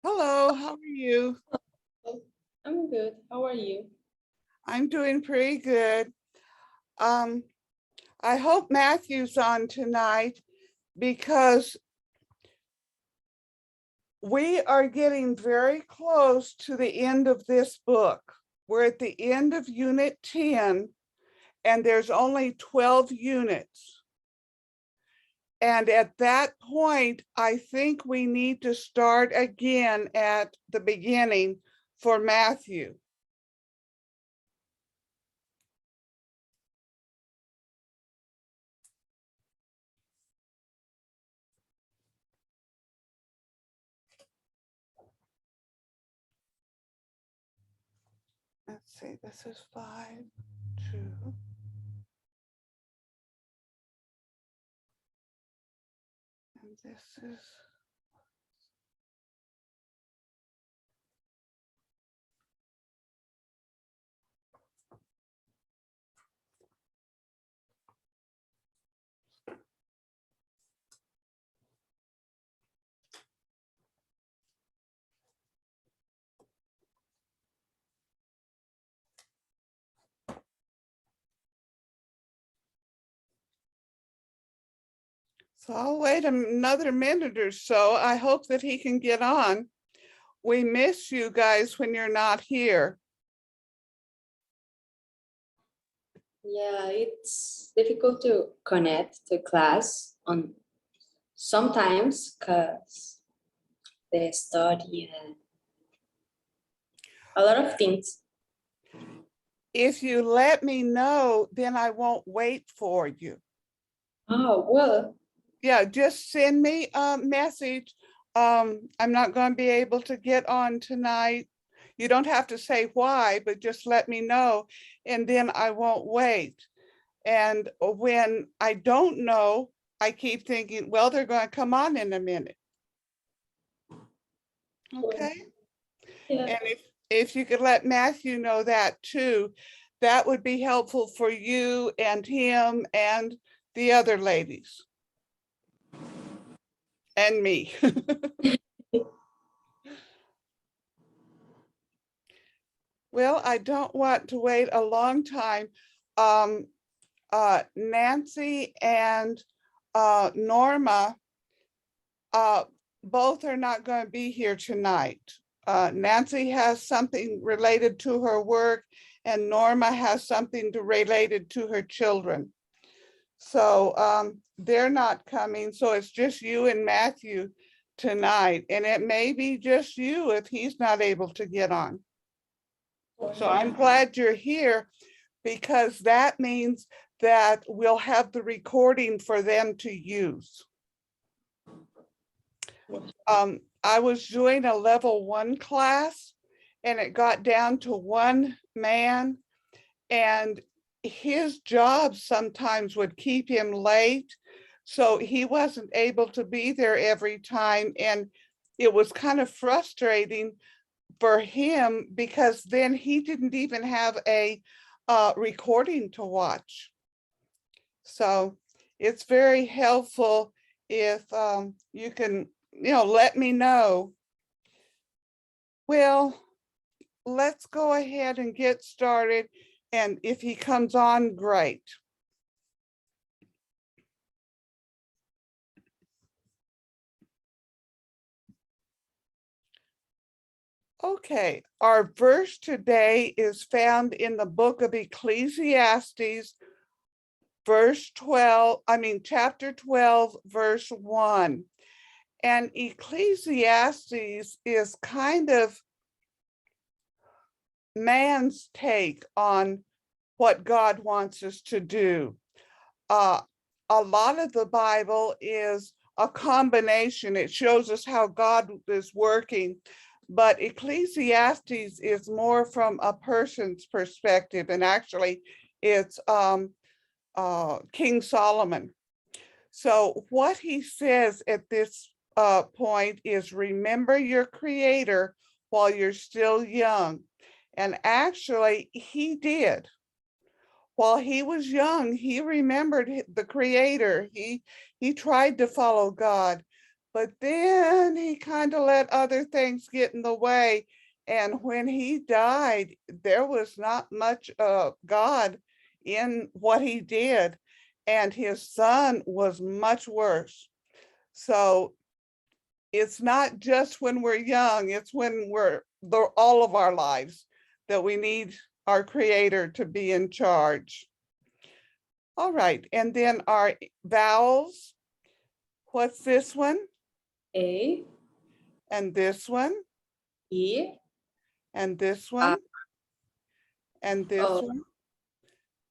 Hello, how are you? I'm good. How are you? I'm doing pretty good. Um, I hope Matthew's on tonight because we are getting very close to the end of this book. We're at the end of Unit 10, and there's only 12 units. And at that point, I think we need to start again at the beginning for Matthew. Let's see, this is 5, 2. And this is So I'll wait another minute or so. I hope that he can get on. We miss you guys when you're not here. Yeah, it's difficult to connect to class on sometimes because they study and a lot of things. If you let me know, then I won't wait for you. Oh, well, Yeah, just send me a message. I'm not going to be able to get on tonight. You don't have to say why, but just let me know, and then I won't wait. And when I don't know, I keep thinking, well, they're going to come on in a minute. Okay. yeah, And if you could let Matthew know that too, that would be helpful for you and him and the other ladies. And me. Well, I don't want to wait a long time. Nancy and Norma, both are not going to be here tonight. Nancy has something related to her work, and Norma has something related to her children. So they're not coming. So it's just you and Matthew tonight. And it may be just you if he's not able to get on. So I'm glad you're here because that means that we'll have the recording for them to use. I was doing a level 1 class and it got down to one man, and his job sometimes would keep him late. So he wasn't able to be there every time. And it was kind of frustrating for him because then he didn't even have a recording to watch. So it's very helpful if you can, let me know. Well, let's go ahead and get started. And if he comes on, great. Okay, our verse today is found in the book of Ecclesiastes, chapter 12, verse 1. And Ecclesiastes is kind of man's take on what God wants us to do. A lot of the Bible is a combination. It shows us how God is working, but Ecclesiastes is more from a person's perspective, and actually it's King Solomon. So what he says at this point is, remember your creator while you're still young. And actually he did. While he was young, he remembered the creator. He tried to follow God, but then he kind of let other things get in the way. And when he died, there was not much God in what he did. And his son was much worse. So it's not just when we're young, it's when we're all of our lives that we need our creator to be in charge. All right, and then our vowels. What's this one? A, And this one? E, And this one? And this O, one?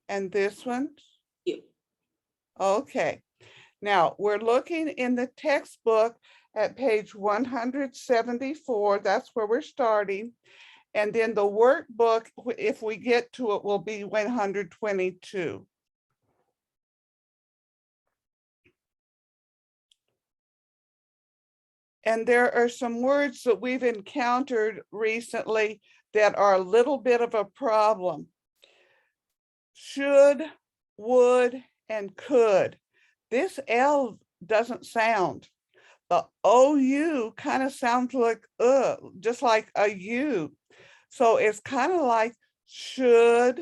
And this one? U. Okay. Now we're looking in the textbook at page 174. That's where we're starting. And then the workbook, if we get to it, will be 122. And there are some words that we've encountered recently that are a little bit of a problem. Should, would, and could. This L doesn't sound. The OU kind of sounds like just like a U. So it's kind of like should,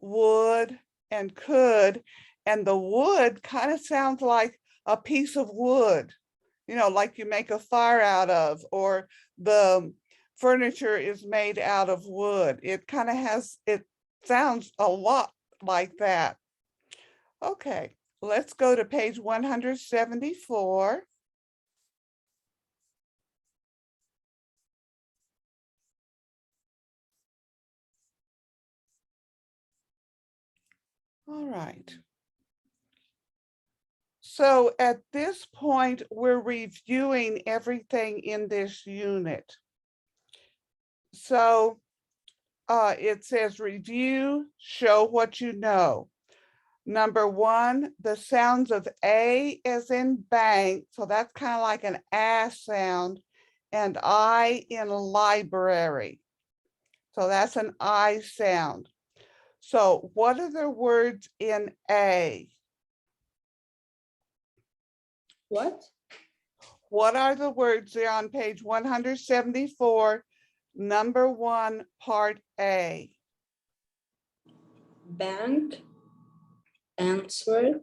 would, and could. And the wood kind of sounds like a piece of wood, like you make a fire out of, or the furniture is made out of wood. It sounds a lot like that. Okay, let's go to page 174. All right. So at this point, we're reviewing everything in this unit. So it says review, show what you know. Number one, the sounds of A as in bank. So that's kind of like an A sound, and I in library. So that's an I sound. So what are the words in A? What? What are the words there on page 174, number one, part A? Bank, answer,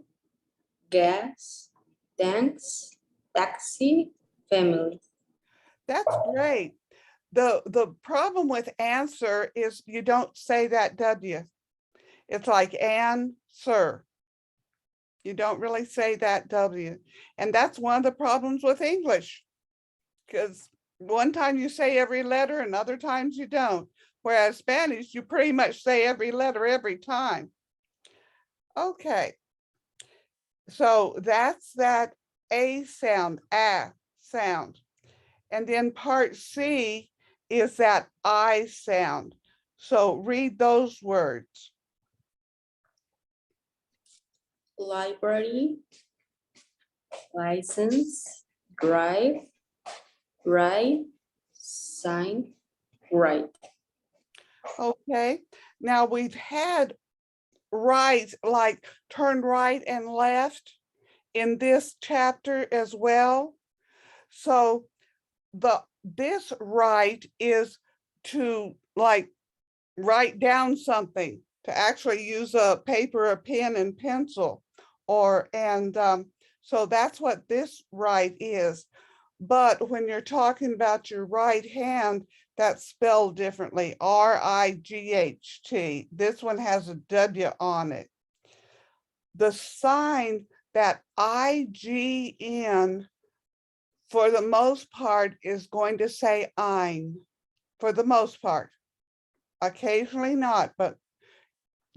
gas, thanks, taxi, family. That's great. The problem with answer is you don't say that W. It's like answer. You don't really say that W. And that's one of the problems with English, because one time you say every letter and other times you don't. Whereas Spanish, you pretty much say every letter every time. Okay, so that's that A sound, sound. And then part C is that I sound. So read those words. Library, license, drive, write, sign, write. Okay, now we've had right, like turn right and left in this chapter as well. So this right is to like write down something, to actually use a paper, a pen and pencil, so that's what this right is. But when you're talking about your right hand, that's spelled differently, R-I-G-H-T. This one has a W on it. The sign, that I-G-N, for the most part, is going to say ein, for the most part. Occasionally not, but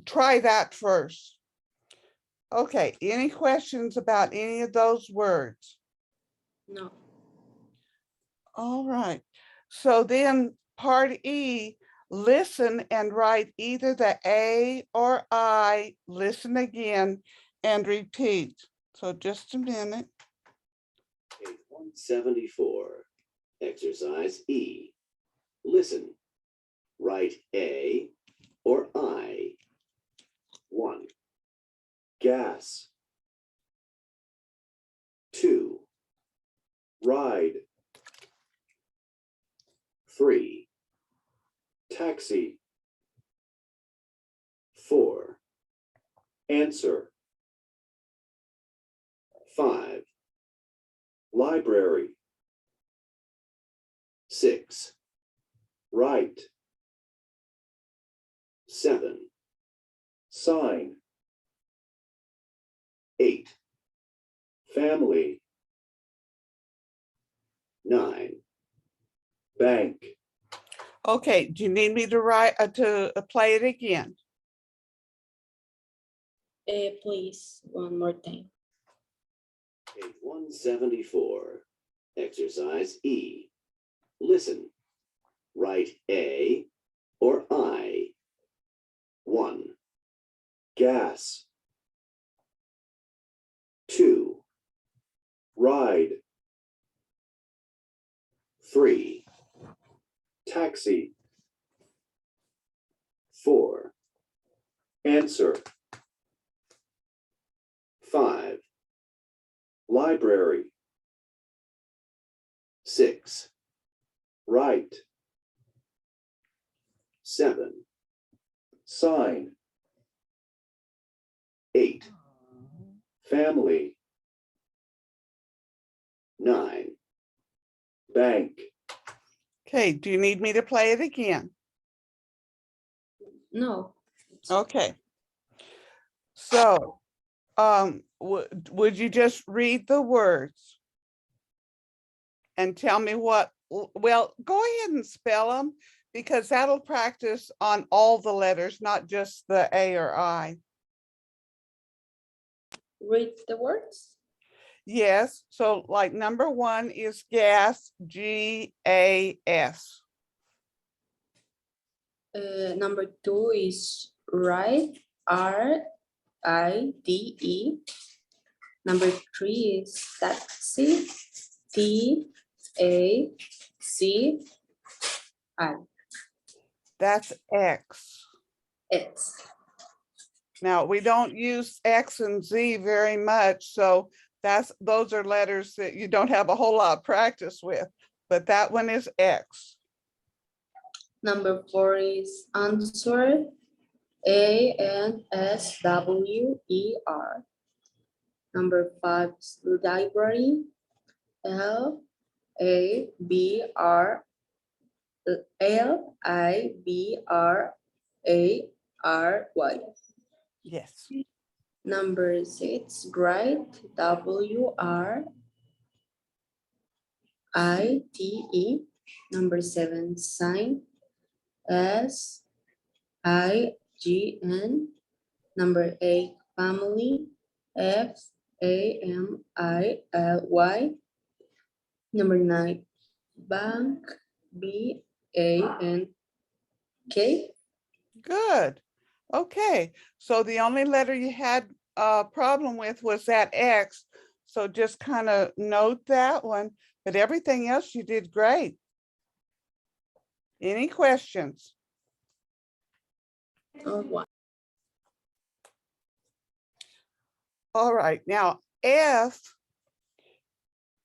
try that first. Okay, any questions about any of those words? No. All right, so then part E, listen and write either the A or I, listen again and repeat. So just a minute. Page 174, exercise E. Listen, write A or I. 1. Gas. 2. Right. 3. Taxi. 4. Answer. 5. Library. 6. Right. 7. Sign. 8. Family. 9. Bank. Okay, do you need me to play it again? Please, one more time. Page 174. Exercise E. Listen. Write A or I. 1. Gas. 2. Ride. 3. Taxi. 4. Answer. 5. Library. 6. Right. 7. Sign. 8. Family. 9. Bank. Okay, do you need me to play it again? No. Okay. So, would you just read the words and tell me what, well, go ahead and spell them because that'll practice on all the letters, not just the A or I. Read the words. Yes, so like number 1 is gas, G-A-S. Number 2 is ride, R-I-D-E. Number 3 is taxi, T-A-C-I. That's X. It's Now, we don't use X and Z very much, so those are letters that you don't have a whole lot of practice with, but that one is X. number 4 is answer, A-N-S-W-E-R. Number 5 is library, L-I-B-R-A-R-Y. Yes. Number 6, write, W-R-I-T-E. Number 7, sign, S-I-G-N. Number 8, family, F-A-M-I-L-Y. Number 9, bank, B-A-N-K. Good. Okay, so the only letter you had a problem with was that X, so just kind of note that one, but everything else you did great. Any questions? What? All right, now F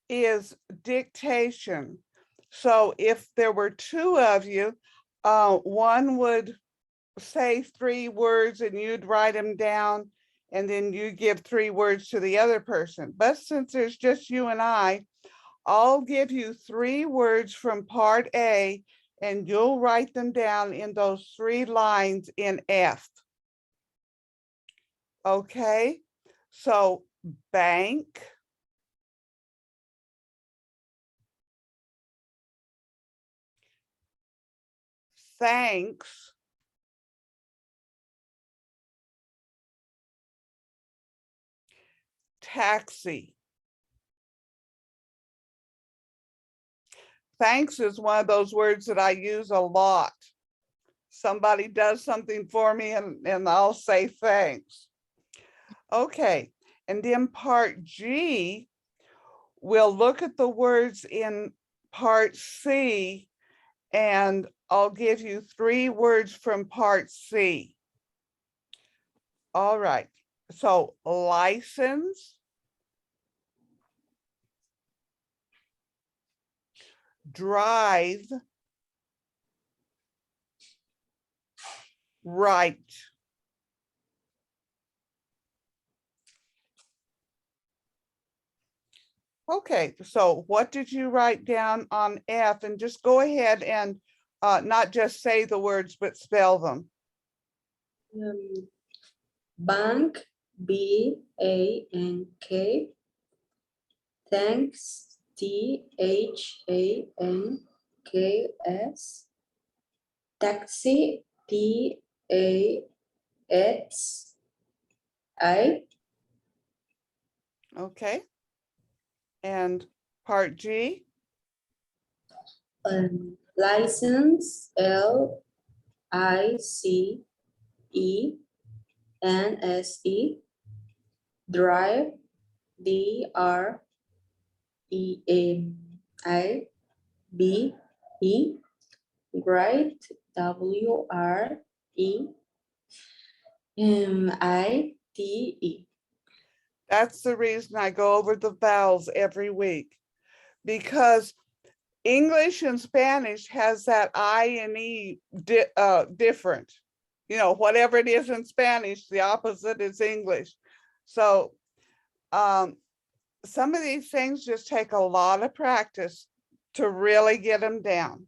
is dictation. So if there were 2 of you, one would say 3 words and you'd write them down, and then you give 3 words to the other person. But since there's just you and I'll give you 3 words from part A, and you'll write them down in those 3 lines in F. Okay, so bank, thanks, taxi. Thanks is one of those words that I use a lot. Somebody does something for me and I'll say thanks. Okay, and then part G, we'll look at the words in part C, and I'll give you 3 words from part C. All right, so license, drive, Right. Okay, so what did you write down on F? And just go ahead and not just say the words, but spell them. Bank, B-A-N-K. Thanks, T-H-A-N-K-S. Taxi, T-A-X-I. Okay. And part G? License, L-I-C-E-N-S-E. Drive, D-R-E-M-I-B-E. Write, W-R-E-M-I-T-E. That's the reason I go over the vowels every week, because English and Spanish has that I and E different. You know, whatever it is in Spanish, the opposite is English. So some of these things just take a lot of practice to really get them down.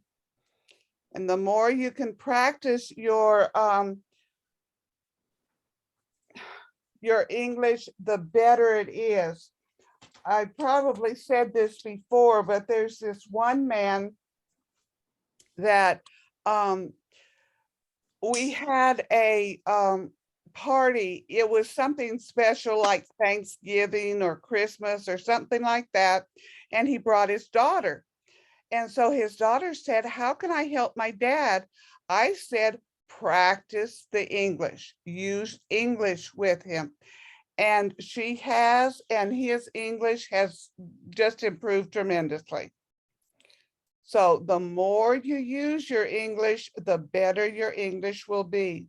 And the more you can practice your English, the better it is. I probably said this before, but there's this one man that we had a party. It was something special like Thanksgiving or Christmas or something like that. And he brought his daughter. And so his daughter said, "How can I help my dad?" I said, "Practice the English, use English with him." And she has, and his English has just improved tremendously. So the more you use your English, the better your English will be.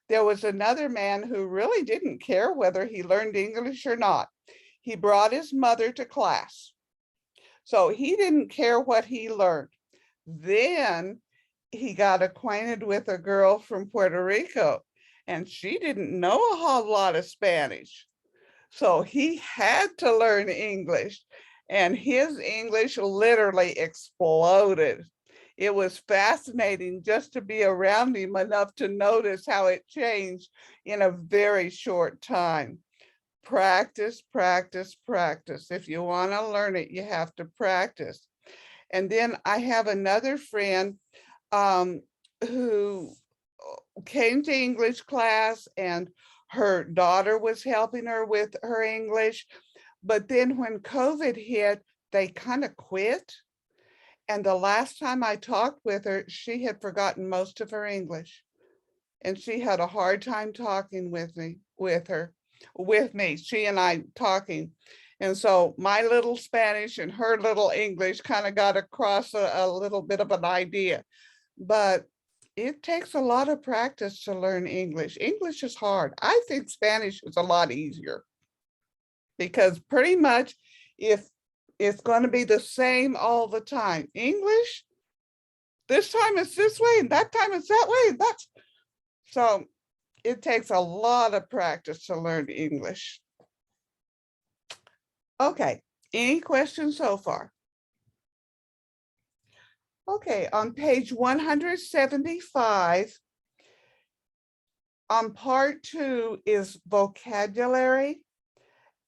There was another man who really didn't care whether he learned English or not. He brought his mother to class. So he didn't care what he learned. Then he got acquainted with a girl from Puerto Rico, and she didn't know a whole lot of Spanish. So he had to learn English, and his English literally exploded. It was fascinating just to be around him enough to notice how it changed in a very short time. Practice, practice, practice. If you want to learn it, you have to practice. And then I have another friend who came to English class, and her daughter was helping her with her English. But then when COVID hit, they kind of quit. And the last time I talked with her, she had forgotten most of her English. And she had a hard time talking with me, she and I talking. And so my little Spanish and her little English kind of got across a little bit of an idea. But it takes a lot of practice to learn English. English is hard. I think Spanish is a lot easier, because pretty much if it's going to be the same all the time. English, this time it's this way, and that time it's that way. So it takes a lot of practice to learn English. Okay, any questions so far? Okay, on page 175, on part 2 is vocabulary.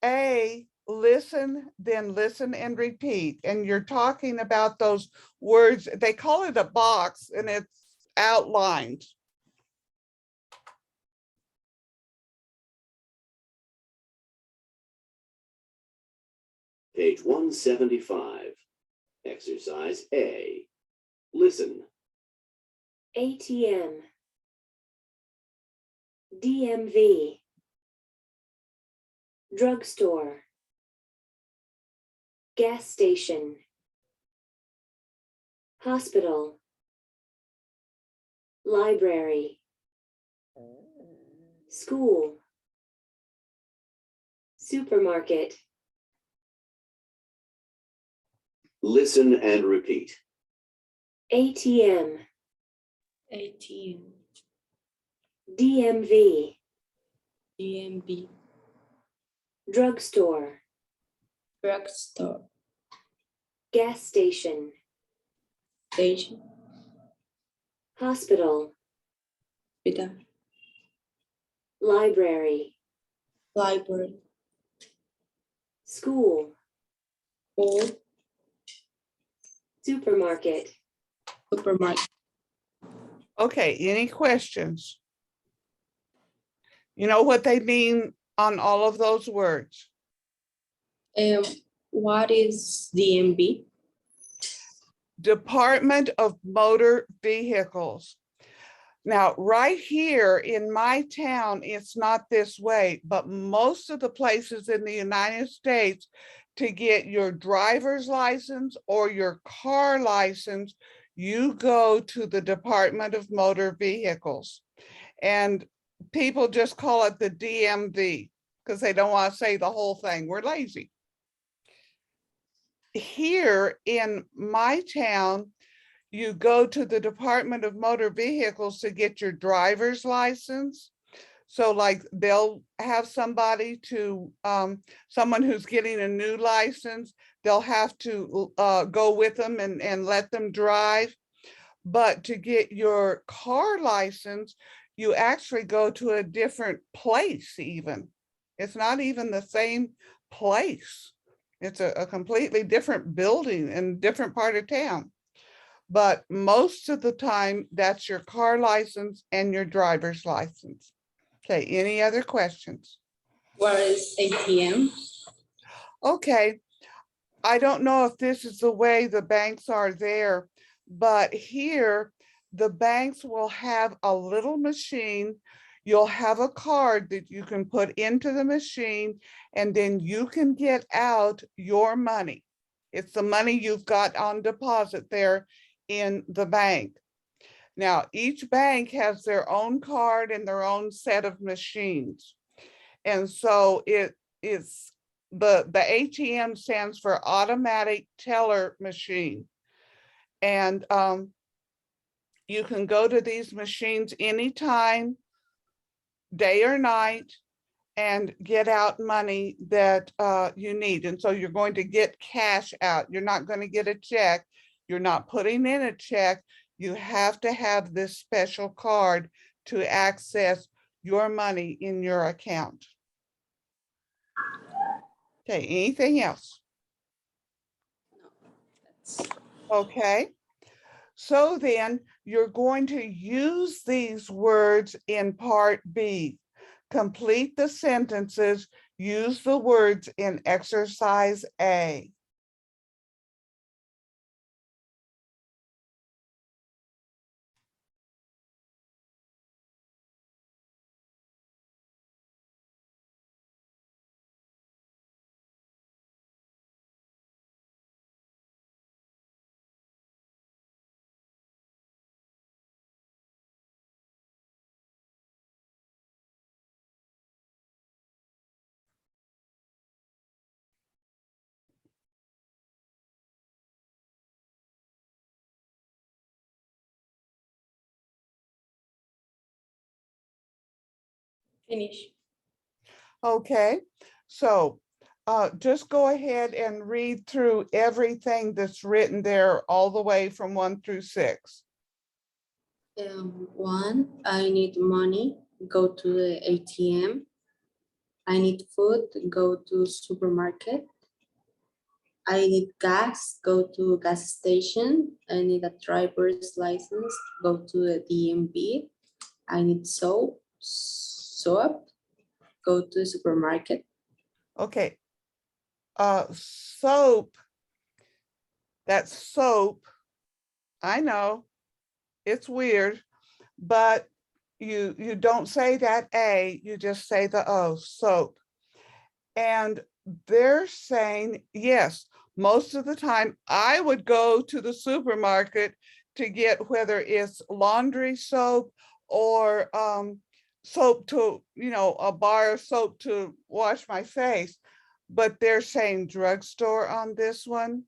A, listen, then listen and repeat. And you're talking about those words, they call it a box, and it's outlined. Page 175. Exercise A. Listen. ATM, DMV, drugstore, gas station, hospital, library, school, supermarket. Listen and repeat. ATM, ATM. DMV, DMV, drugstore, drugstore, gas station, station, hospital, hospital, library, library, school, school, supermarket. supermarket. Okay, any questions? You know what they mean on all of those words? What is DMV? Department of Motor Vehicles. Now, right here in my town, it's not this way, but most of the places in the United States, to get your driver's license or your car license, you go to the Department of Motor Vehicles. And people just call it the DMV because they don't want to say the whole thing. We're lazy. Here in my town, you go to the Department of Motor Vehicles to get your driver's license. So like they'll have somebody to, someone who's getting a new license, they'll have to go with them and let them drive. But to get your car license, you actually go to a different place even. It's not even the same place. It's a completely different building in a different part of town. But most of the time, that's your car license and your driver's license. Okay, any other questions? What is ATM? Okay, I don't know if this is the way the banks are there, but here, the banks will have a little machine. You'll have a card that you can put into the machine, and then you can get out your money. It's the money you've got on deposit there in the bank. Now, each bank has their own card and their own set of machines. And so it is, the ATM stands for automatic teller machine. And you can go to these machines anytime, day or night, and get out money that you need. And so you're going to get cash out. You're not going to get a check. You're not putting in a check. You have to have this special card to access your money in your account. Okay, anything else? Okay, so then you're going to use these words in part B. Complete the sentences, use the words in exercise A. Finish. Okay, so just go ahead and read through everything that's written there all the way from 1 through 6. 1, I need money, go to the ATM. I need food, go to supermarket. I need gas, go to gas station. I need a driver's license, go to the DMV. I need soap, go to the supermarket. Okay, soap, that's soap. I know, it's weird, but you don't say that A, you just say the O, soap. And they're saying, yes, most of the time I would go to the supermarket to get whether it's laundry soap or soap to, a bar of soap to wash my face. But they're saying drugstore on this one.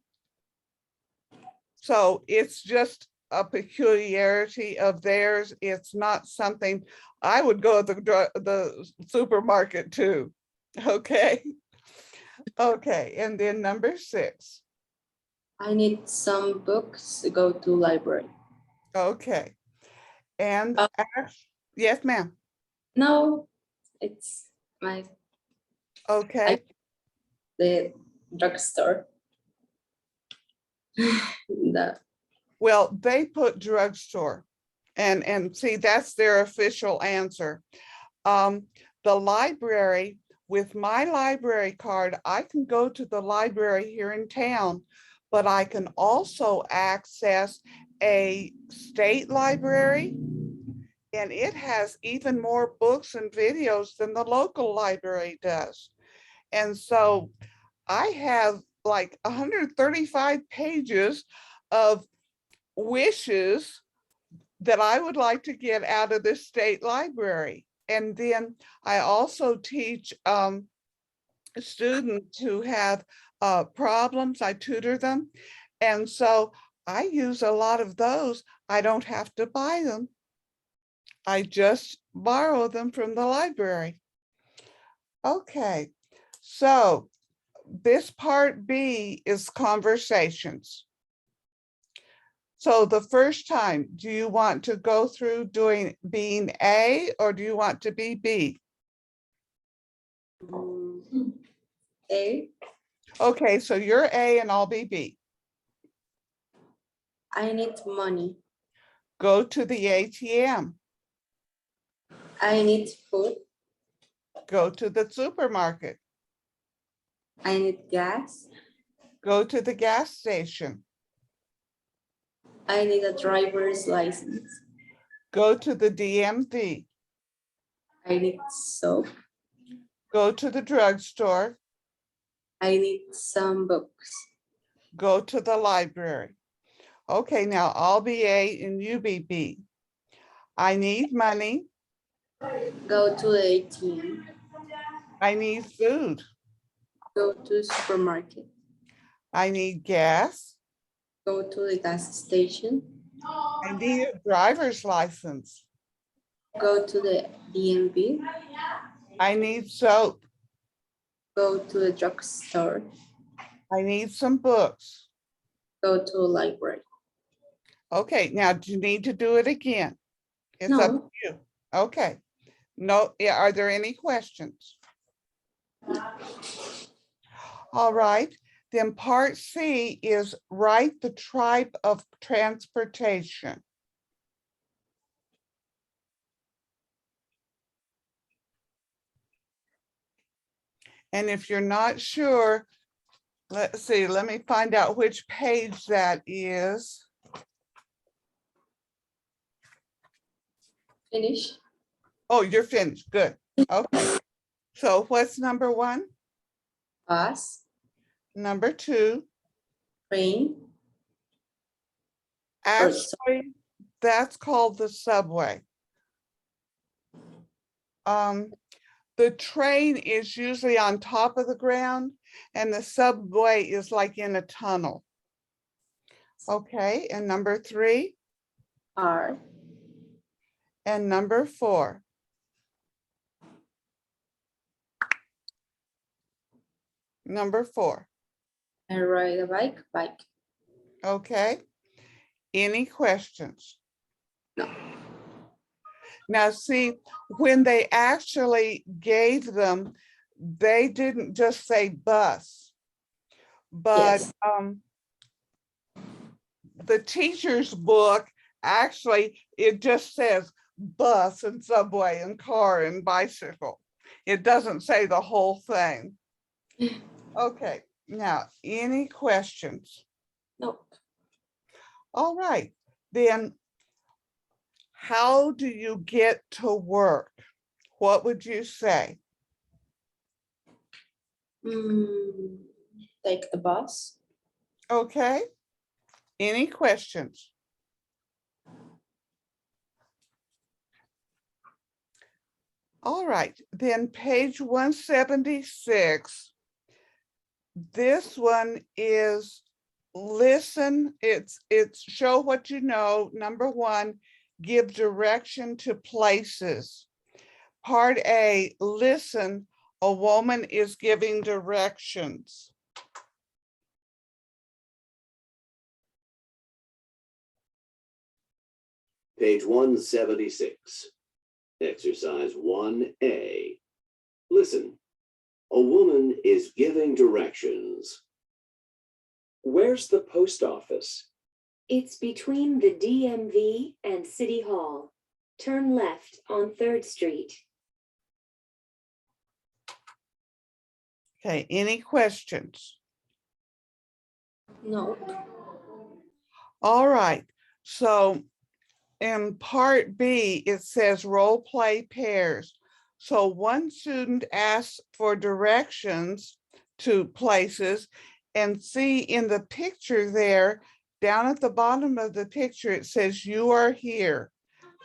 So it's just a peculiarity of theirs. It's not something I would go to the supermarket too. Okay. Okay, and then number 6. I need some books, go to library. Okay. And Uh, yes, ma'am. No, it's my Okay. the drugstore. Well, they put drugstore, and see, that's their official answer. The library, with my library card, I can go to the library here in town, but I can also access a state library, and it has even more books and videos than the local library does. And so I have like 135 pages of wishes that I would like to get out of the state library. And then I also teach students who have problems. I tutor them. And so I use a lot of those. I don't have to buy them. I just borrow them from the library. Okay, so this part B is conversations. So the first time, do you want to go through being A, or do you want to be B? A. Okay, so you're A and I'll be B. I need money. Go to the ATM. I need food. Go to the supermarket. I need gas. Go to the gas station. I need a driver's license. Go to the DMV. I need soap. Go to the drugstore. I need some books. Go to the library. Okay, now I'll be A and you be B. I need money. Go to the ATM. I need food. Go to the supermarket. I need gas. Go to the gas station. I need a driver's license. Go to the DMV. I need soap. Go to the drugstore. I need some books. Go to a library. Okay, now do you need to do it again? It's up to No. you. Okay. No, yeah, are there any questions? All right, then part C is write the type of transportation. And if you're not sure, let's see, let me find out which page that is. Finish. Oh, you're finished, good. Okay, so what's number 1? Bus. Number 2, Train. actually, that's called the subway. The train is usually on top of the ground and the subway is like in a tunnel. Okay, and number 3 Car. and number 4. Number 4. I ride a bike. Bike. Okay. Any questions? No. Now, see, when they actually gave them, they didn't just say bus, but Yes. The teacher's book, actually, it just says bus and subway and car and bicycle. It doesn't say the whole thing. Okay, now, any questions? No. All right, then how do you get to work? What would you say? Take the bus. Okay, any questions? All right, then page 176. This one is listen, it's show what you know. Number one, give direction to places. Part A, listen, a woman is giving directions. Page 176. Exercise 1A. Listen. A woman is giving directions. Where's the post office? It's between the DMV and City Hall. Turn left on 3rd Street. Okay, any questions? No. All right, so in part B, it says role play pairs. So one student asks for directions to places, and see in the picture there, down at the bottom of the picture, it says you are here.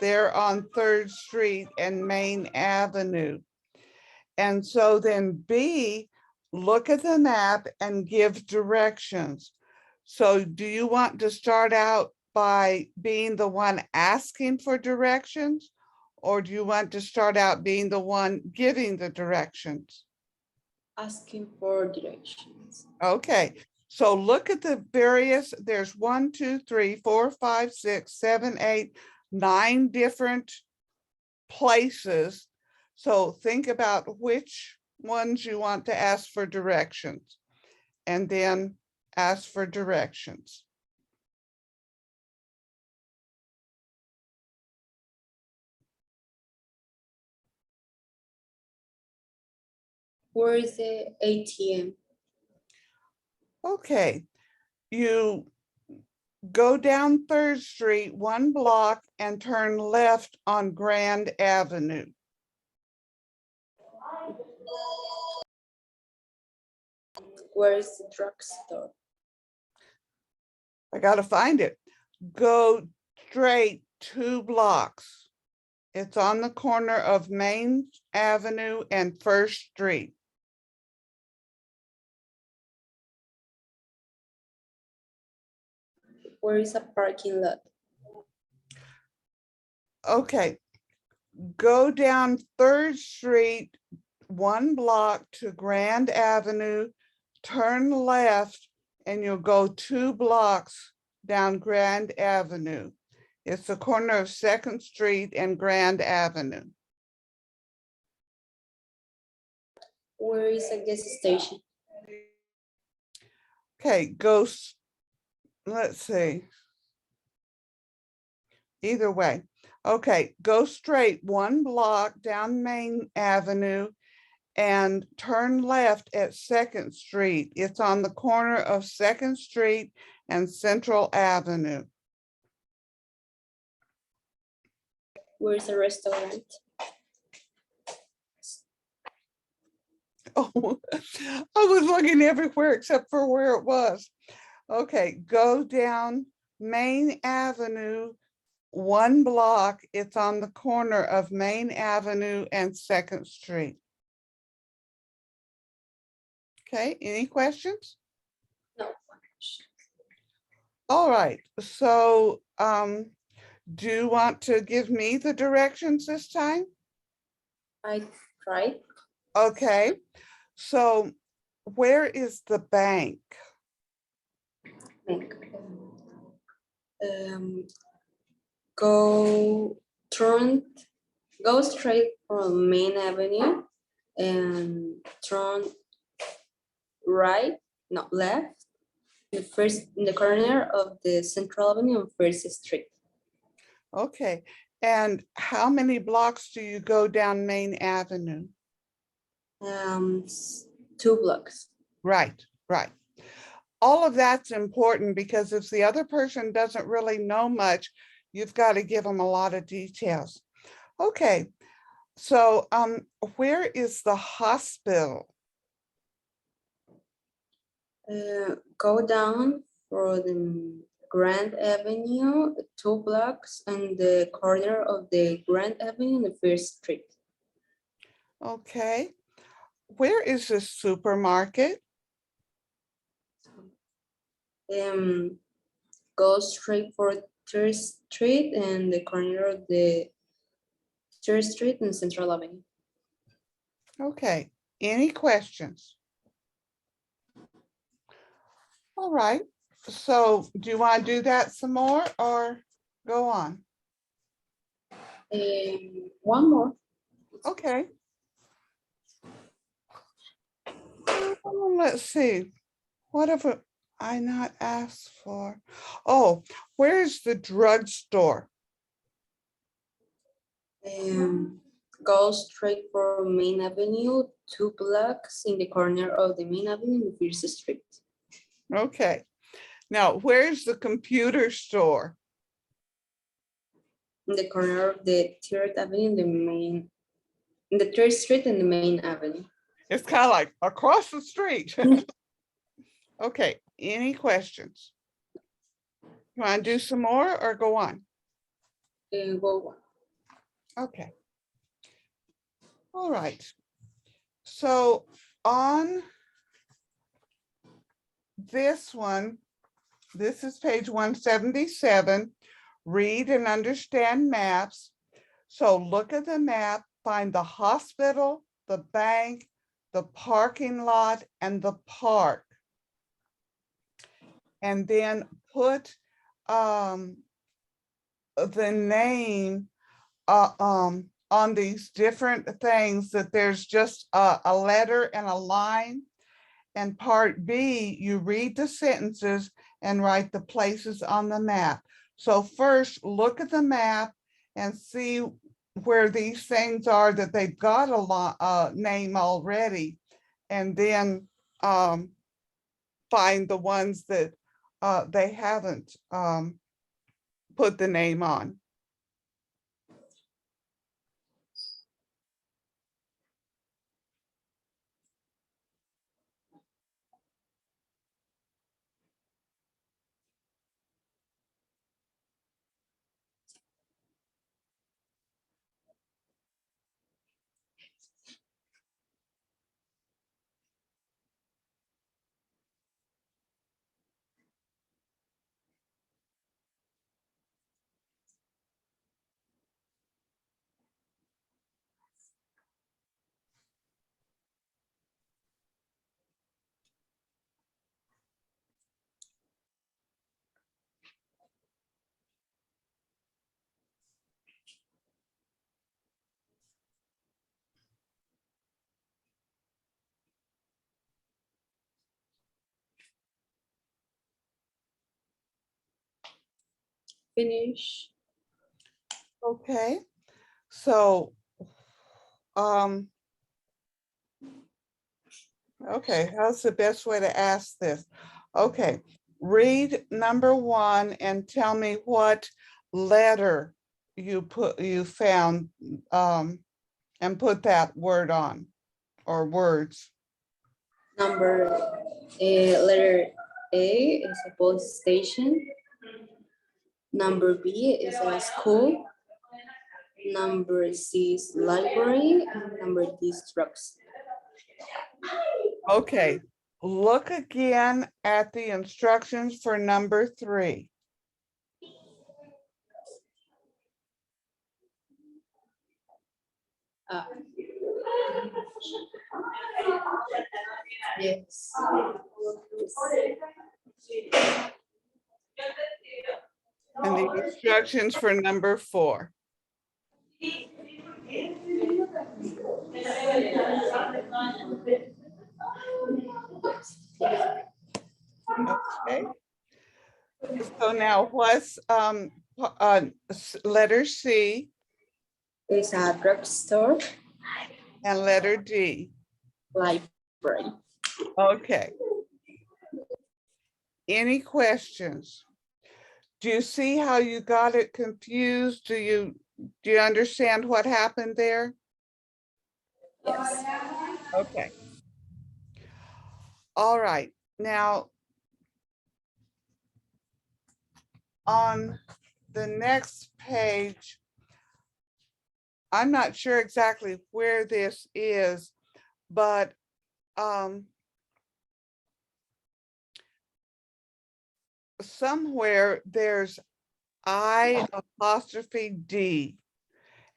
They're on 3rd Street and Main Avenue. And so then B, look at the map and give directions. So do you want to start out by being the one asking for directions? Or do you want to start out being the one giving the directions? Asking for directions. Okay, so look at the various, there's 1, 2, 3, 4, 5, 6, 7, 8, 9 different places. So think about which ones you want to ask for directions, and then ask for directions. Where is the ATM? Okay, you go down 3rd Street 1 block and turn left on Grand Avenue. Where is the drugstore? I gotta find it. Go straight 2 blocks. It's on the corner of Main Avenue and 1st Street. Where is a parking lot? Okay, go down 3rd Street 1 block to Grand Avenue, turn left, and you'll go 2 blocks down Grand Avenue. It's the corner of 2nd Street and Grand Avenue. Where is a gas station? Okay, let's see. Either way. Okay, go straight 1 block down Main Avenue and turn left at 2nd Street. It's on the corner of 2nd Street and Central Avenue. Where is a restaurant? Oh, I was looking everywhere except for where it was. Okay, go down Main Avenue 1 block. It's on the corner of Main Avenue and 2nd Street. Okay, any questions? No. All right, so do you want to give me the directions this time? I tried. Okay, so where is the bank? Go straight from Main Avenue and turn left. In the corner of the Central Avenue on 1st Street. Okay, and how many blocks do you go down Main Avenue? 2 blocks. Right. All of that's important because if the other person doesn't really know much, you've got to give them a lot of details. Okay, so where is the hospital? Go down for the Grand Avenue, 2 blocks, and the corner of the Grand Avenue and the 1st Street. Okay, where is the supermarket? Go straight for 3rd Street and the corner of the 3rd Street and Central Avenue. Okay, any questions? All right, so do you want to do that some more or go on? One more. Okay. Let's see, what have I not asked for? Oh, where's the drugstore? Go straight for Main Avenue, 2 blocks in the corner of the Main Avenue and 1st Street. Okay, now where's the computer store? In the corner of the 3rd Avenue and in the 3rd Street and the Main Avenue. It's kind of like across the street. Okay, any questions? You want to do some more or go on? Go on. Okay. All right. So on this one, this is page 177, read and understand maps. So look at the map, find the hospital, the bank, the parking lot, and the park. And then put the name on these different things, that there's just a letter and a line. And part B, you read the sentences and write the places on the map. So first, look at the map and see where these things are that they've got a name already, and then find the ones that they haven't put the name on. Finish. Okay, so okay, how's the best way to ask this? Okay, read number 1 and tell me what letter you found and put that word on, or words. Letter A is a police station. Number B is a school. Number C is library. And number D is drugs. Okay, look again at the instructions for number 3. Yes. And the instructions for number 4. Okay. So now what's letter C It's a drugstore. and letter D? Library. Okay. Any questions? Do you see how you got it confused? Do you understand what happened there? Yes. Okay. All right. Now, on the next page, I'm not sure exactly where this is, but somewhere there's I''D,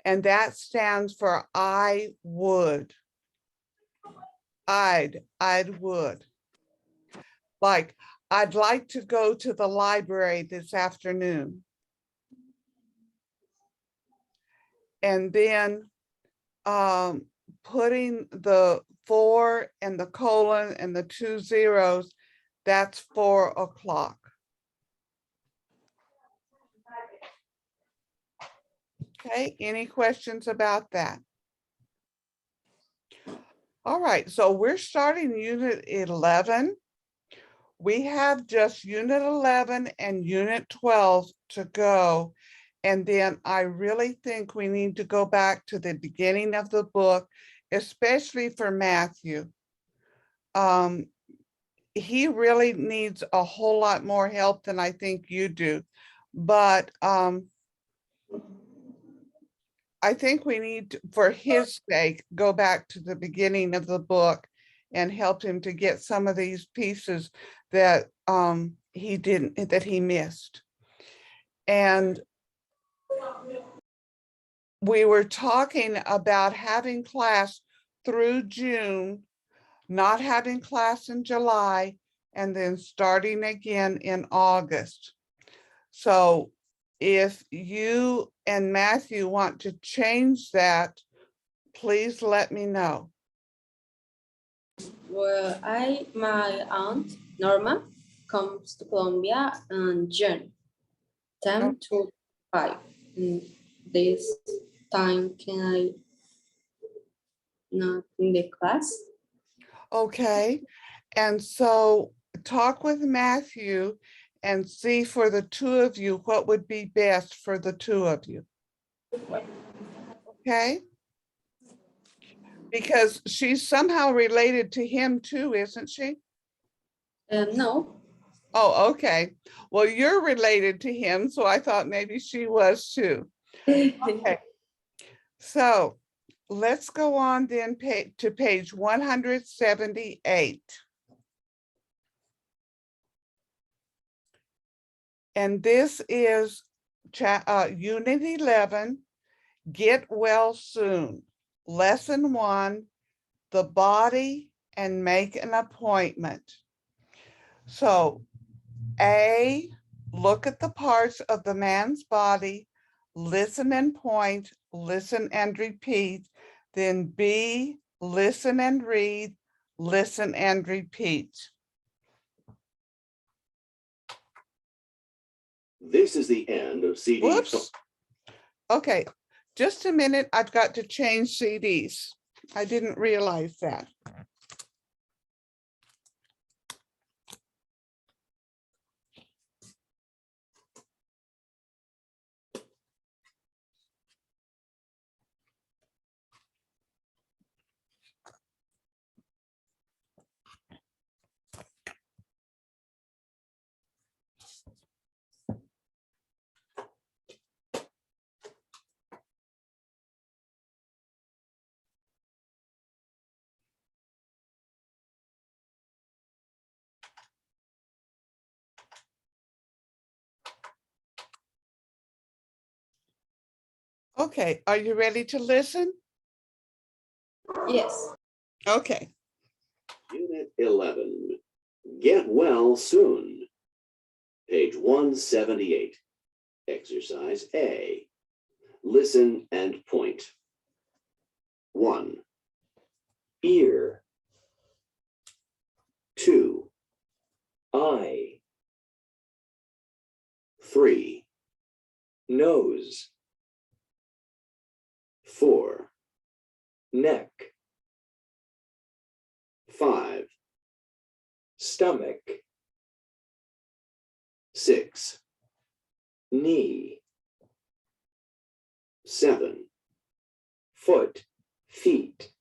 and that stands for I would. I'd would. Like, I'd like to go to the library this afternoon. And then putting the 4 and the colon and the 2 zeros, that's 4 o'clock. Okay, any questions about that? All right, so we're starting Unit 11. We have just Unit 11 and Unit 12 to go. And then I really think we need to go back to the beginning of the book, especially for Matthew. He really needs a whole lot more help than I think you do. But I think we need to, for his sake, go back to the beginning of the book and help him to get some of these pieces that he missed. And we were talking about having class through June, not having class in July, and then starting again in August. So if you and Matthew want to change that, please let me know. Well, my aunt Norma comes to Colombia in June 10 to 5. This time can I not in the class? Okay, and so talk with Matthew and see for the two of you what would be best for the two of you. Okay? Because she's somehow related to him too, isn't she? No. Oh, okay. Well, you're related to him, so I thought maybe she was too. Okay. So let's go on then to page 178. And this is Unit 11, Get Well Soon. Lesson 1, the body and make an appointment. So A, look at the parts of the man's body, listen and point, listen and repeat. Then B, listen and read, listen and repeat. This is the end of CD. Whoops. Okay, just a minute. I've got to change CDs. I didn't realize that. Okay, are you ready to listen? Yes. Okay. Unit 11, Get Well Soon. Page 178. Exercise A. Listen and point. 1. Ear, 2, eye, 3, nose, 4, neck, 5, stomach, 6, knee, 7, foot, feet,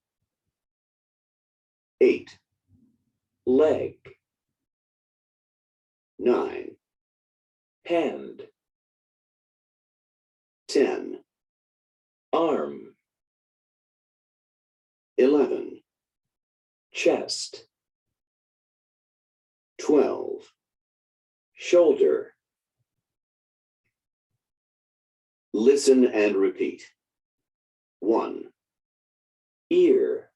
8, leg, 9, hand, 10, arm, 11, chest, 12, shoulder, Listen and repeat. 1, ear,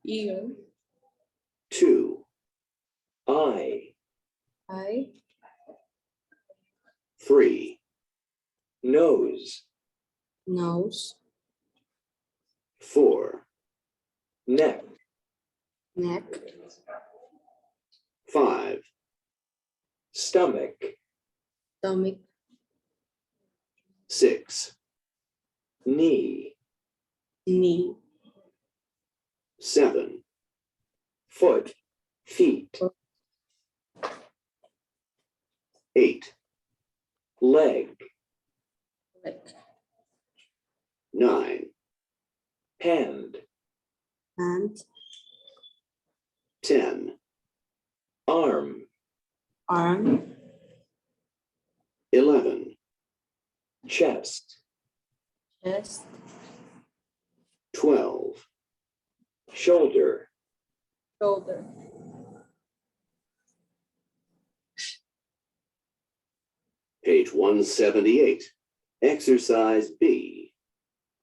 ear, 2, eye, eye, 3, nose, nose, 4, neck, neck, 5, stomach, stomach, 6, knee, knee, 7, foot, feet, 8, leg, leg, 9, hand, hand, 10, arm, arm, 11, chest, chest, 12, shoulder, shoulder, page 178. Exercise B.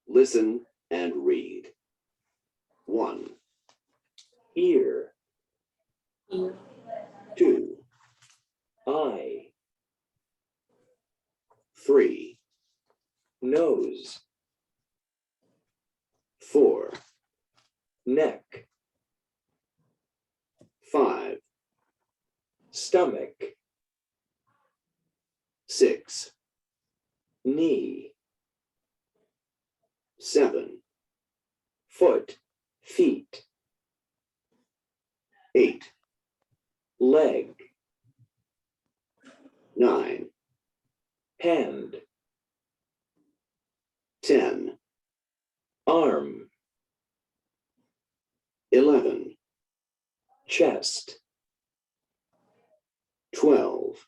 Listen and read. 1, ear, ear, 2, eye, 3, nose, 4, neck, 5, stomach, 6, knee, 7, foot, feet, 8, leg, 9, hand, 10, arm, 11, chest, 12,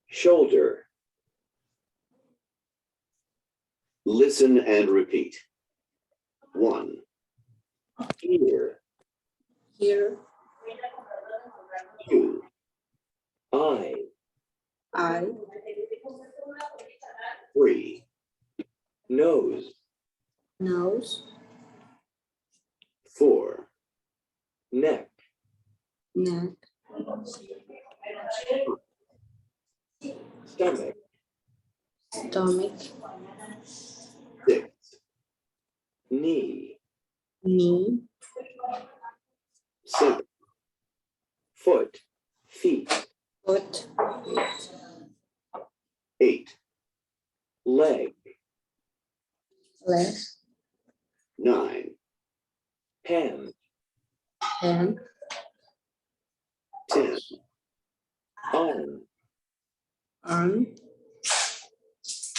shoulder, listen and repeat. 1, ear, ear, 2, eye, eye, 3, nose, nose, 4, neck, neck, stomach, stomach, 6, knee, knee, 7, foot, feet, foot, 8, leg, leg, 9, hand, hand, 10, arm, arm,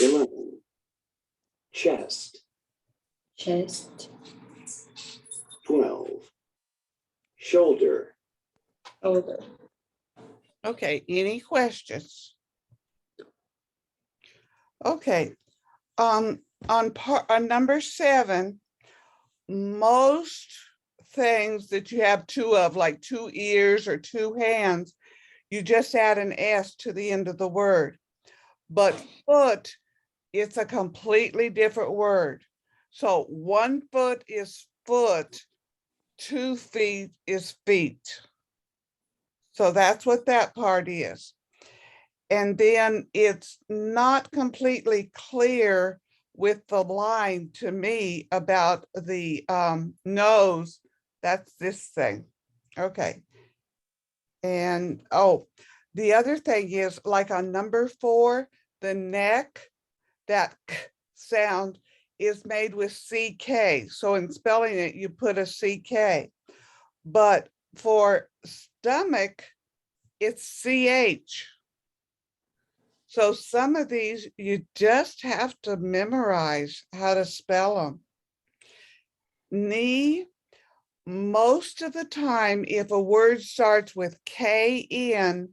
11, chest, chest, 12, shoulder, shoulder. Okay, any questions? Okay, on number 7, most things that you have 2 of, like 2 ears or 2 hands, you just add an S to the end of the word. But foot, it's a completely different word. So 1 foot is foot, 2 feet is feet. So that's what that part is. And then it's not completely clear with the line to me about the nose. That's this thing. Okay. And oh, the other thing is, like on number 4, the neck, that k sound is made with CK. So in spelling it, you put a CK. But for stomach, it's CH. So some of these, you just have to memorize how to spell them. Knee, most of the time, if a word starts with KN,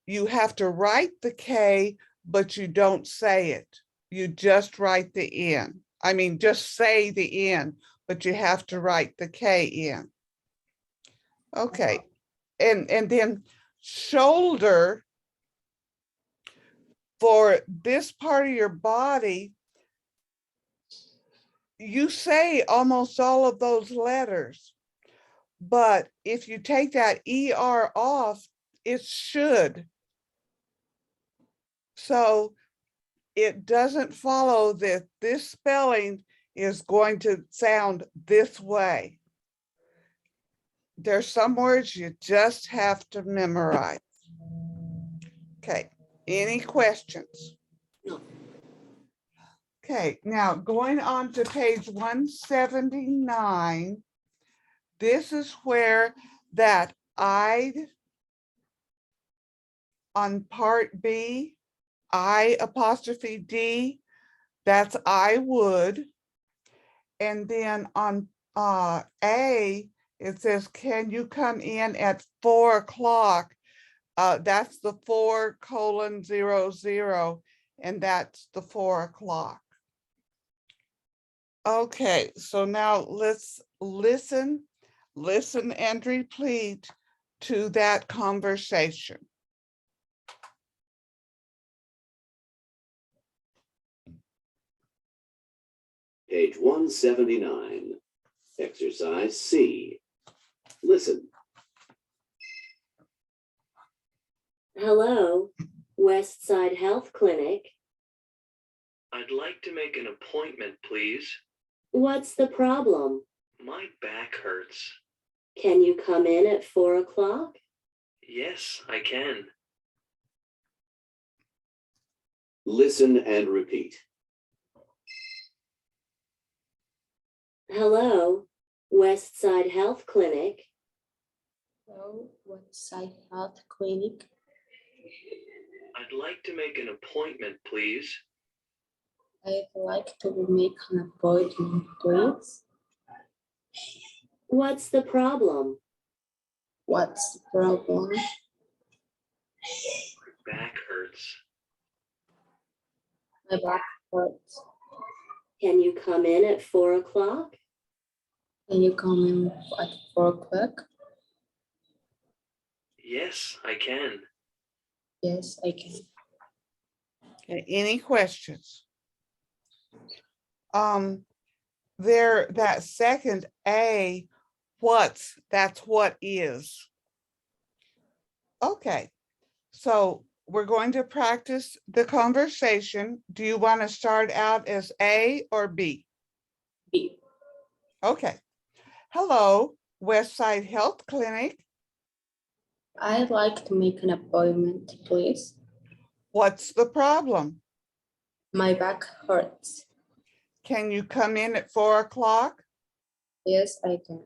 you have to write the K, but you don't say it. You just write the N. I mean, just say the N, but you have to write the KN. Okay, and then shoulder, for this part of your body, you say almost all of those letters. But if you take that ER off, it should. So it doesn't follow that this spelling is going to sound this way. There's some words you just have to memorize. Okay, any questions? No. Okay, now going on to page 179. This is where that I on part B, I apostrophe D, that's I would. And then on A, it says, can you come in at 4 o'clock? That's the 4:00, and that's the 4 o'clock. Okay, so now let's listen and repeat to that conversation. Page 179. Exercise C. Listen. Hello, Westside Health Clinic. I'd like to make an appointment, please. What's the problem? My back hurts. Can you come in at 4 o'clock? Yes, I can. Listen and repeat. Hello, Westside Health Clinic. Hello, Westside Health Clinic. I'd like to make an appointment, please. I'd like to make an appointment, please. What's the problem? What's the problem? My back hurts. My back hurts. Can you come in at 4 o'clock? Can you come in at 4 o'clock? Yes, I can. Yes, I can. Okay, any questions? There, that second A, that's what is. Okay, so we're going to practice the conversation. Do you want to start out as A or B? B. Okay. Hello, Westside Health Clinic. I'd like to make an appointment, please. What's the problem? My back hurts. Can you come in at 4 o'clock? Yes, I can.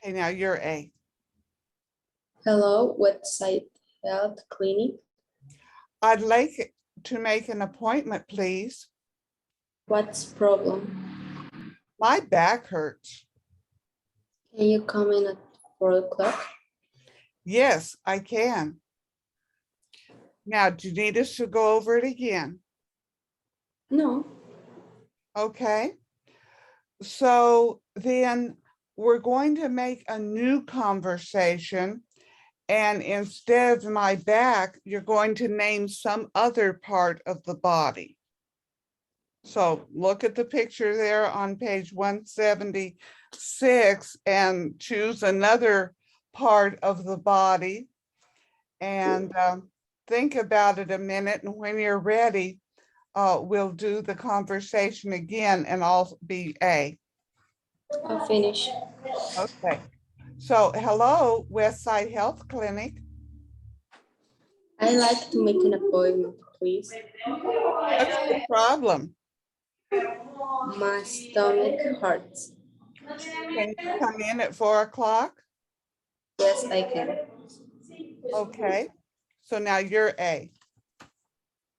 Okay, now you're A. Hello, Westside Health Clinic. I'd like to make an appointment, please. What's the problem? My back hurts. Can you come in at 4 o'clock? Yes, I can. Now, do you need us to go over it again? No. Okay. So then we're going to make a new conversation. And instead of my back, you're going to name some other part of the body. So look at the picture there on page 176 and choose another part of the body. And think about it a minute. And when you're ready, we'll do the conversation again and I'll be A. I'll finish. Okay. So hello, Westside Health Clinic. I'd like to make an appointment, please. What's the problem? My stomach hurts. Can you come in at 4 o'clock? Yes, I can. Okay. So now you're A.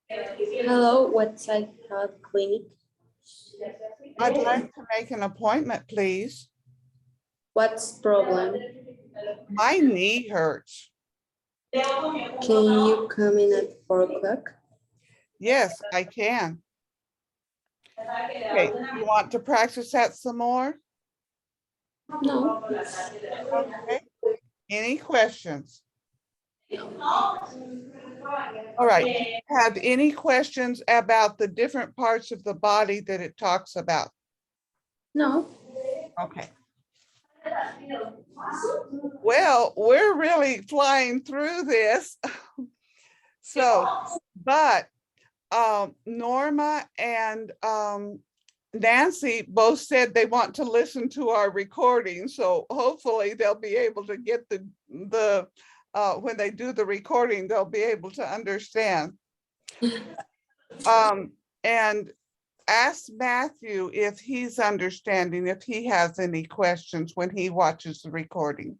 Hello, Westside Health Clinic. I'd like to make an appointment, please. What's the problem? My knee hurts. Can you come in at 4 o'clock? Yes, I can. Okay, you want to practice that some more? No. Okay. Any questions? All right. Do you have any questions about the different parts of the body that it talks about? No. Okay. Well, we're really flying through this. So, but Norma and Nancy both said they want to listen to our recording. So hopefully they'll be able to get the when they do the recording, they'll be able to understand. And ask Matthew if he's understanding, if he has any questions when he watches the recording.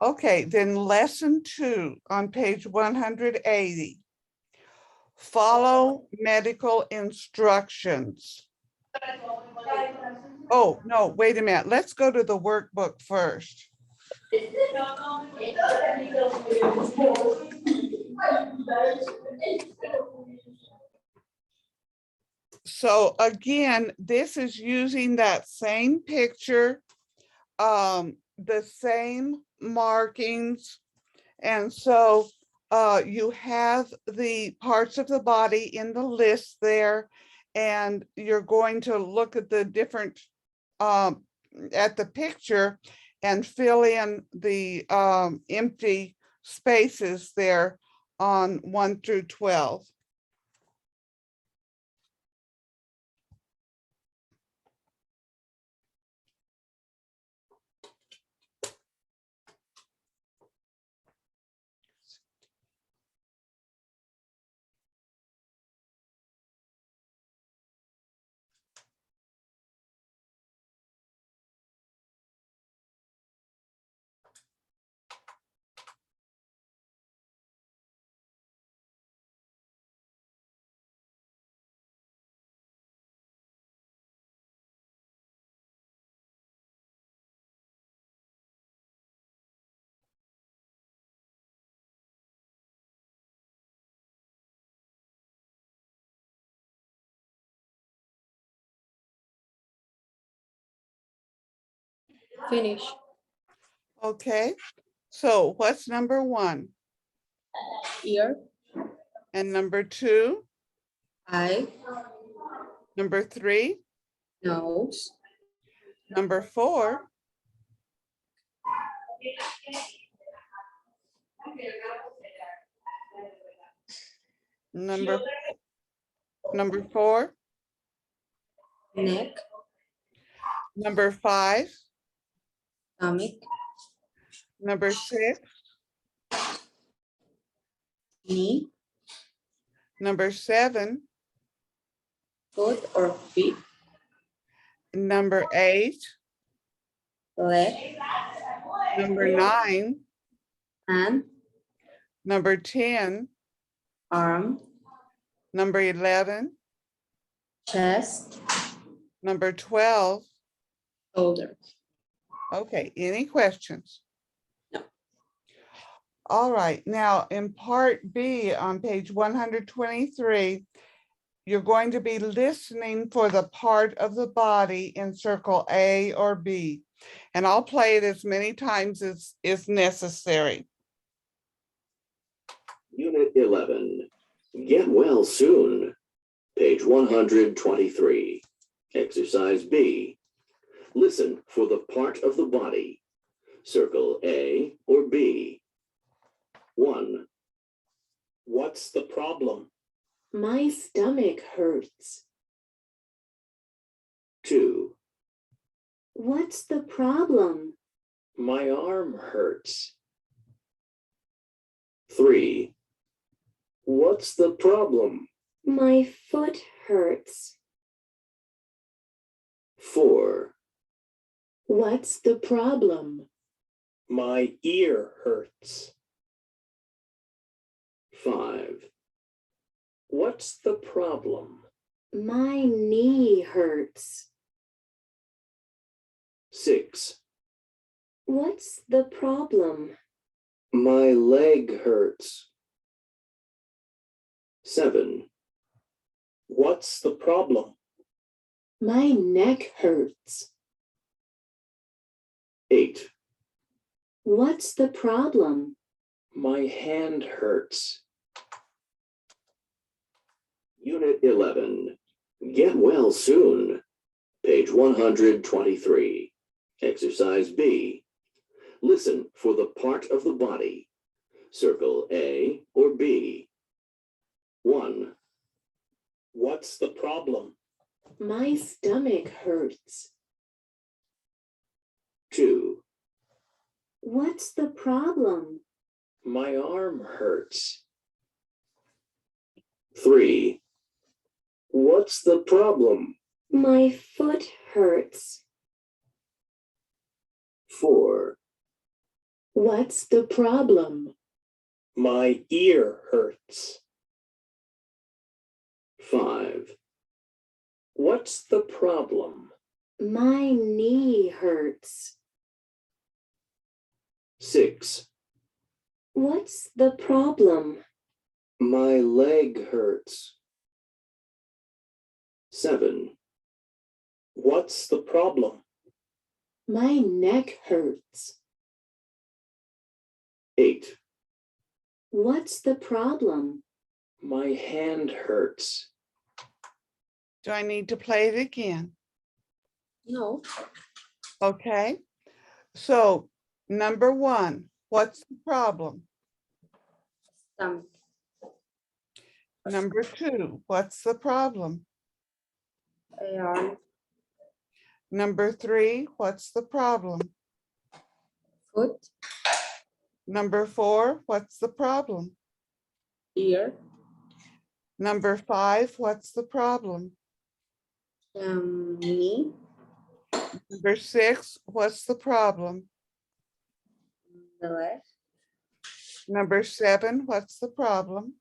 Okay, then lesson 2 on page 180. Follow medical instructions. Oh, no, wait a minute. Let's go to the workbook first. So again, this is using that same picture, the same markings. And so you have the parts of the body in the list there, and you're going to look at the different, at the picture and fill in the empty spaces there on 1 through 12. Finish. Okay, so what's number 1? Ear. And number 2? Eye. Number 3? Nose. Number 4? Number 4? Neck. Number 5? Stomach. Number 6? Knee. Number 7? Foot or feet. Number 8? Leg. Number 9? Hand. Number 10? Arm. Number 11? Chest. Number 12? Shoulder. Okay, any questions? No. All right, now in part B on page 123, you're going to be listening for the part of the body in circle A or B. And I'll play it as many times as is necessary. Unit 11. Get well soon. Page 123. Exercise B. Listen for the part of the body. Circle A or B. 1. What's the problem? My stomach hurts. 2. What's the problem? My arm hurts. 3. What's the problem? My foot hurts. 4. What's the problem? My ear hurts. 5. What's the problem? My knee hurts. 6. What's the problem? My leg hurts. 7. What's the problem? My neck hurts. 8. What's the problem? My hand hurts. Unit 11. Get well soon. Page 123. Exercise B. Listen for the part of the body. Circle A or B. 1. What's the problem? My stomach hurts. 2. What's the problem? My arm hurts. 3. What's the problem? My foot hurts. 4. What's the problem? My ear hurts. 5. What's the problem? My knee hurts. 6. What's the problem? My leg hurts. 7. What's the problem? My neck hurts. 8. What's the problem? My hand hurts. Do I need to play it again? No. Okay. So number 1, what's the problem? Stomach. Number 2, what's the problem? Arm. Number 3, what's the problem? Foot. Number 4, what's the problem? Ear. Number 5, what's the problem? Knee. Number 6, what's the problem? The leg. Number 7, what's the problem?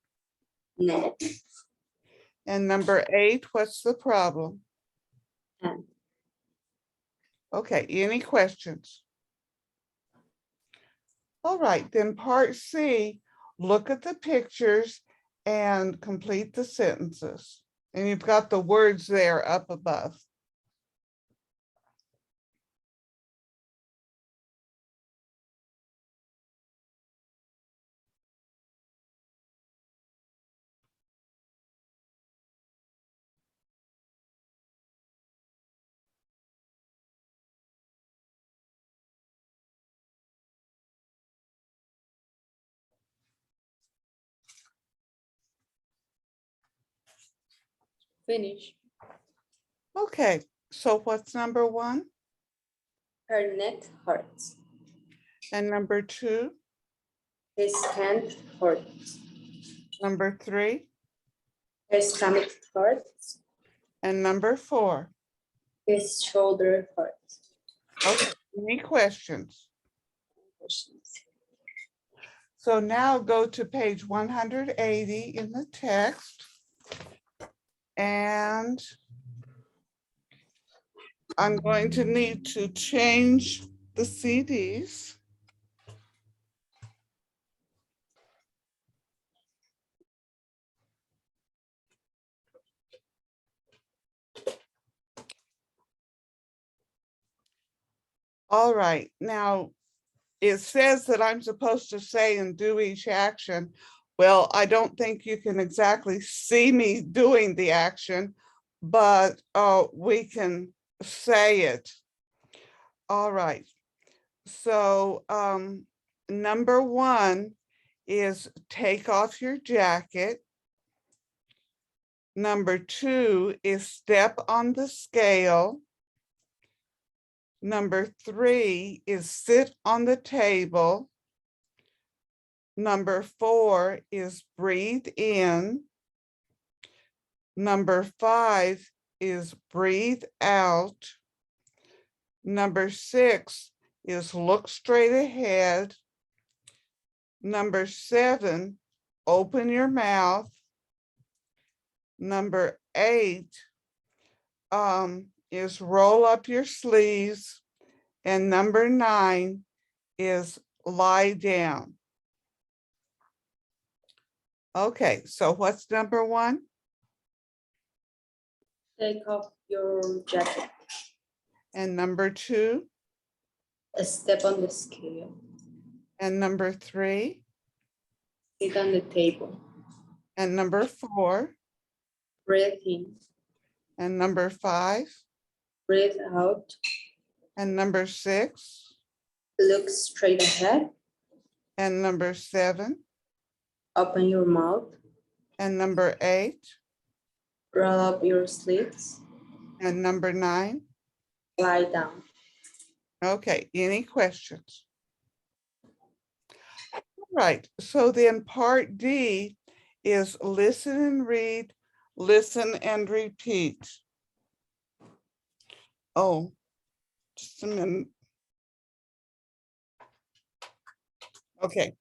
Neck. And number 8, what's the problem? Hand. Okay, any questions? All right, then part C, look at the pictures and complete the sentences. And you've got the words there up above. Finish. Okay, so what's number 1 Her neck hurts. and number 2, His hand hurts. number 3, Her stomach hurts. and number 4? His shoulder hurts. Okay, any questions? So now go to page 180 in the text. And I'm going to need to change the CDs. All right, now it says that I'm supposed to say and do each action. Well, I don't think you can exactly see me doing the action, but we can say it. All right, so number 1 is take off your jacket. Number 2 is step on the scale. Number 3 is sit on the table. Number 4 is breathe in. Number 5 is breathe out. Number 6 is look straight ahead. Number 7, open your mouth. Number 8 is roll up your sleeves. And number 9 is lie down. Okay, so what's number 1? Take off your jacket. And number 2? Step on the scale. And number 3. Sit on the table. And number 4. Breathe in. And number 5. Breathe out. And number 6. Look straight ahead. And number 7. Open your mouth. And number 8. Roll up your sleeves. And number 9. Lie down. Okay, any questions? Right, so then part D is listen and read, listen and repeat. Oh, just a minute. Okay.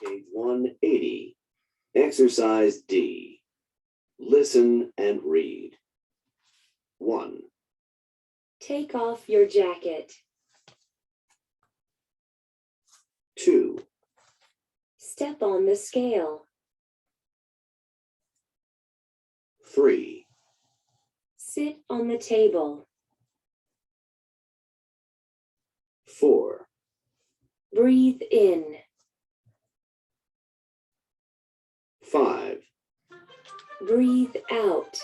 Page 180. Exercise D. Listen and read. 1, Take off your jacket. 2, Step on the scale. 3, Sit on the table. 4, Breathe in. 5, Breathe out.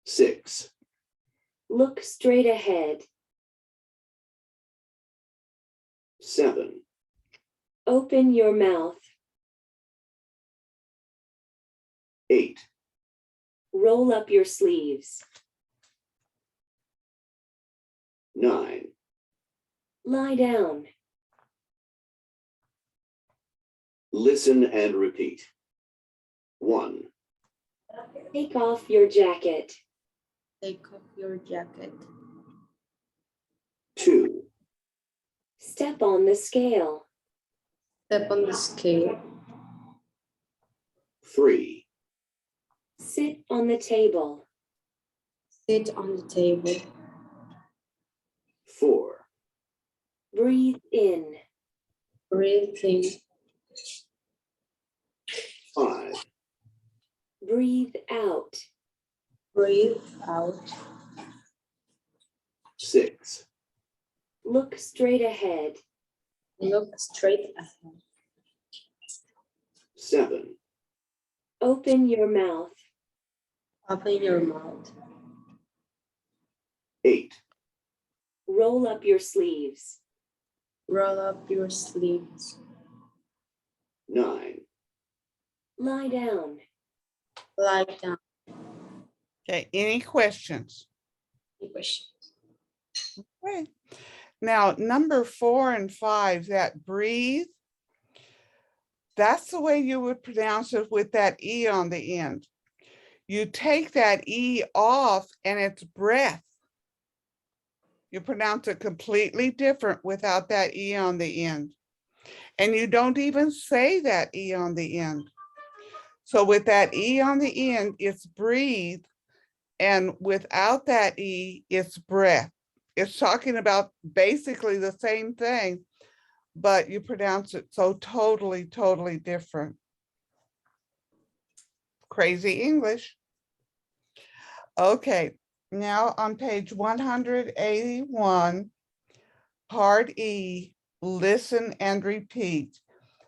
6, Look straight ahead. 7, Open your mouth. 8, Roll up your sleeves. 9, Lie down. listen and repeat. 1, Take off your jacket. Take off your jacket. 2, Step on the scale. Step on the scale. 3, Sit on the table. Sit on the table. 4, Breathe in. Breathe in. 5, Breathe out. Breathe out. 6, Look straight ahead. Look straight ahead. 7, Open your mouth. Open your mouth. 8, Roll up your sleeves. Roll up your sleeves. 9, Lie down. Lie down. Okay, any questions? Any questions? Okay. Now, number 4 and 5, that breathe, that's the way you would pronounce it with that E on the end. You take that E off and it's breath. You pronounce it completely different without that E on the end. And you don't even say that E on the end. So with that E on the end, it's breathe. And without that E, it's breath. It's talking about basically the same thing, but you pronounce it so totally, totally different. Crazy English. Okay, now on page 181, part E, listen and repeat.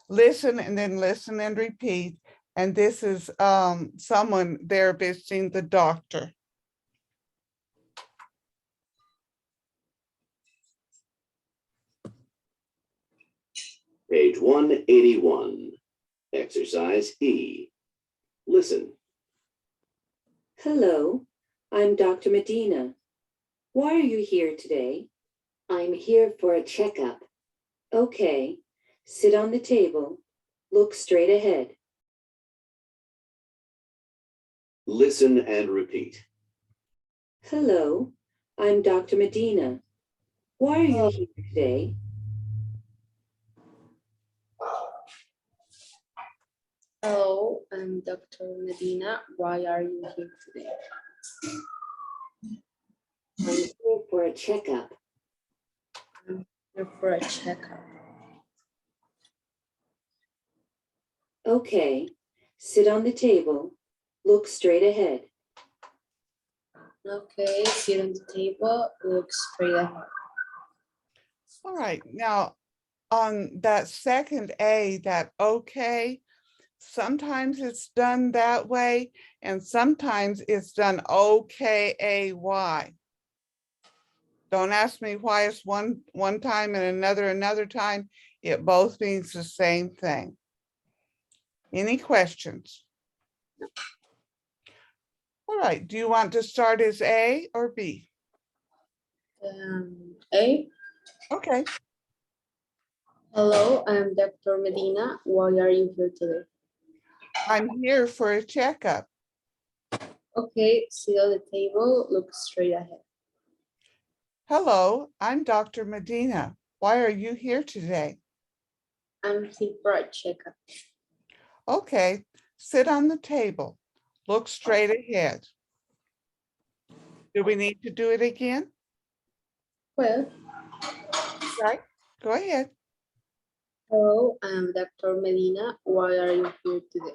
Listen and then listen and repeat. And this is someone there visiting the doctor. page 181. Exercise E. Listen. Hello, I'm Dr. Medina. Why are you here today? I'm here for a checkup. Okay, sit on the table. Look straight ahead. Listen and repeat. Hello, I'm Dr. Medina. Why are you here today? Hello, I'm Dr. Medina. Why are you here today? I'm here for a checkup. Here for a checkup. Okay, sit on the table. Look straight ahead. Okay, sit on the table, look straight ahead. All right, now on that second A, that okay, sometimes it's done that way and sometimes it's done OKAY. Don't ask me why it's one time and another time. It both means the same thing. Any questions? All right, do you want to start as A or B? A. Okay, Hello, I'm Dr. Medina. Why are you here today? I'm here for a checkup. Okay, sit on the table, look straight ahead. Hello, I'm Dr. Medina. Why are you here today? I'm here for a checkup. Okay, sit on the table. Look straight ahead. Do we need to do it again? Well, Right, go ahead. hello, I'm Dr. Medina. Why are you here today?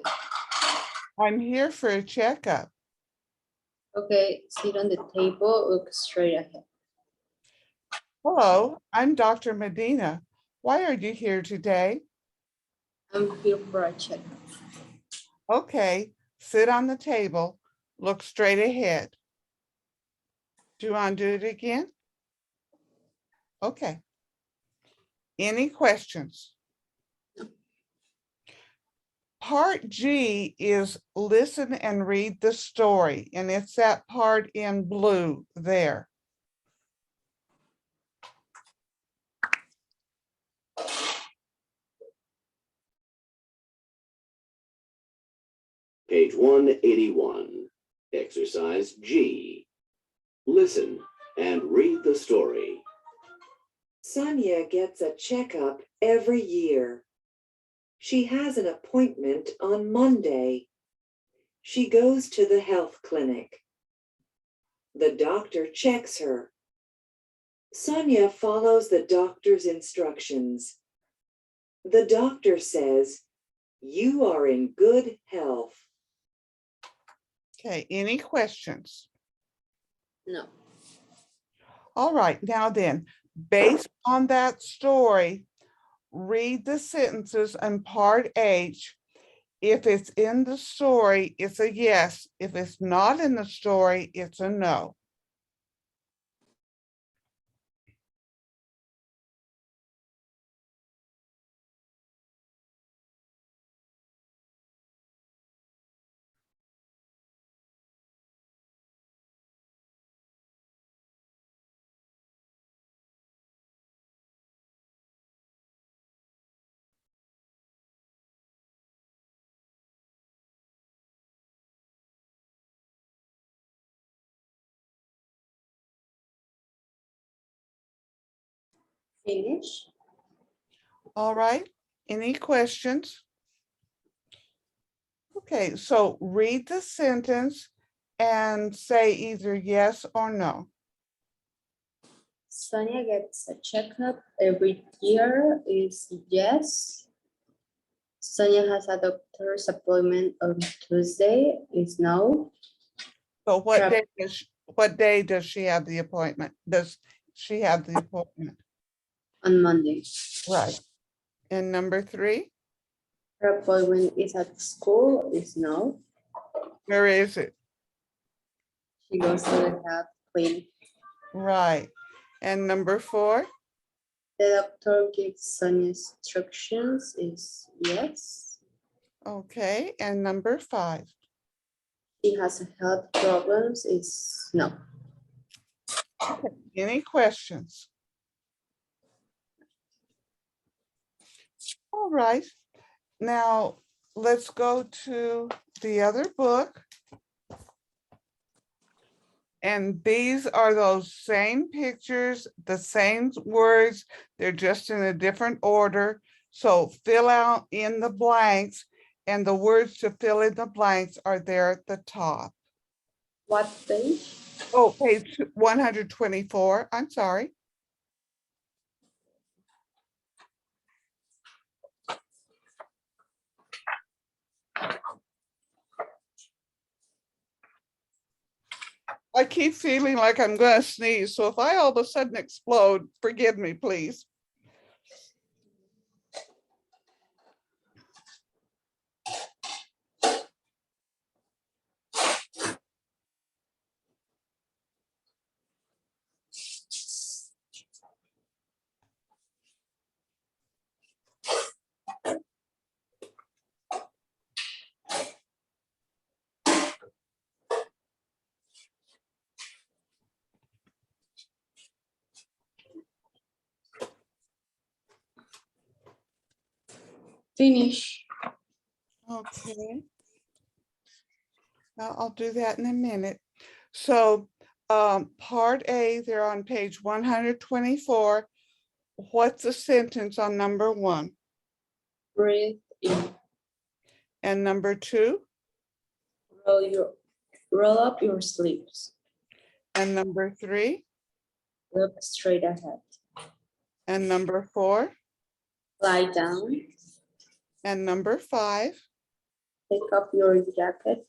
I'm here for a checkup. Okay, sit on the table, look straight ahead. Hello, I'm Dr. Medina. Why are you here today? I'm here for a checkup. Okay, sit on the table. Look straight ahead. Do you want to do it again? Okay. Any questions? Part G is listen and read the story, and it's that part in blue there. Page 181. Exercise G. Listen and read the story. Sonia gets a checkup every year. She has an appointment on Monday. She goes to the health clinic. The doctor checks her. Sonia follows the doctor's instructions. The doctor says, "You are in good health." Okay, any questions? No. All right, now then, based on that story, read the sentences in part H. If it's in the story, it's a yes. If it's not in the story, it's a no. Finish. All right, any questions? Okay, so read the sentence and say either yes or no. Sonia gets a checkup every year is yes. Sonia has a doctor's appointment on Tuesday is no. So Prep. what day does she have the appointment? Does she have the appointment? On Monday. Right. And number 3, Her appointment is at school is no. where is it? She goes to the health clinic. Right. And number 4, The doctor gives Sonia instructions is yes. okay. And number 5, She has a health problems is no. any questions? All right, now let's go to the other book. And these are those same pictures, the same words, they're just in a different order. So fill out in the blanks, and the words to fill in the blanks are there at the top. What page? Oh, page 124, I'm sorry. I keep feeling like I'm going to sneeze. So if I all of a sudden explode, forgive me, please. Finish. Okay. I'll do that in a minute. So part A, they're on page 124. What's the sentence on number 1? Breathe in. And number 2? Roll up your sleeves. And number 3? Look straight ahead. And number 4? Lie down. And number 5? Take off your jacket.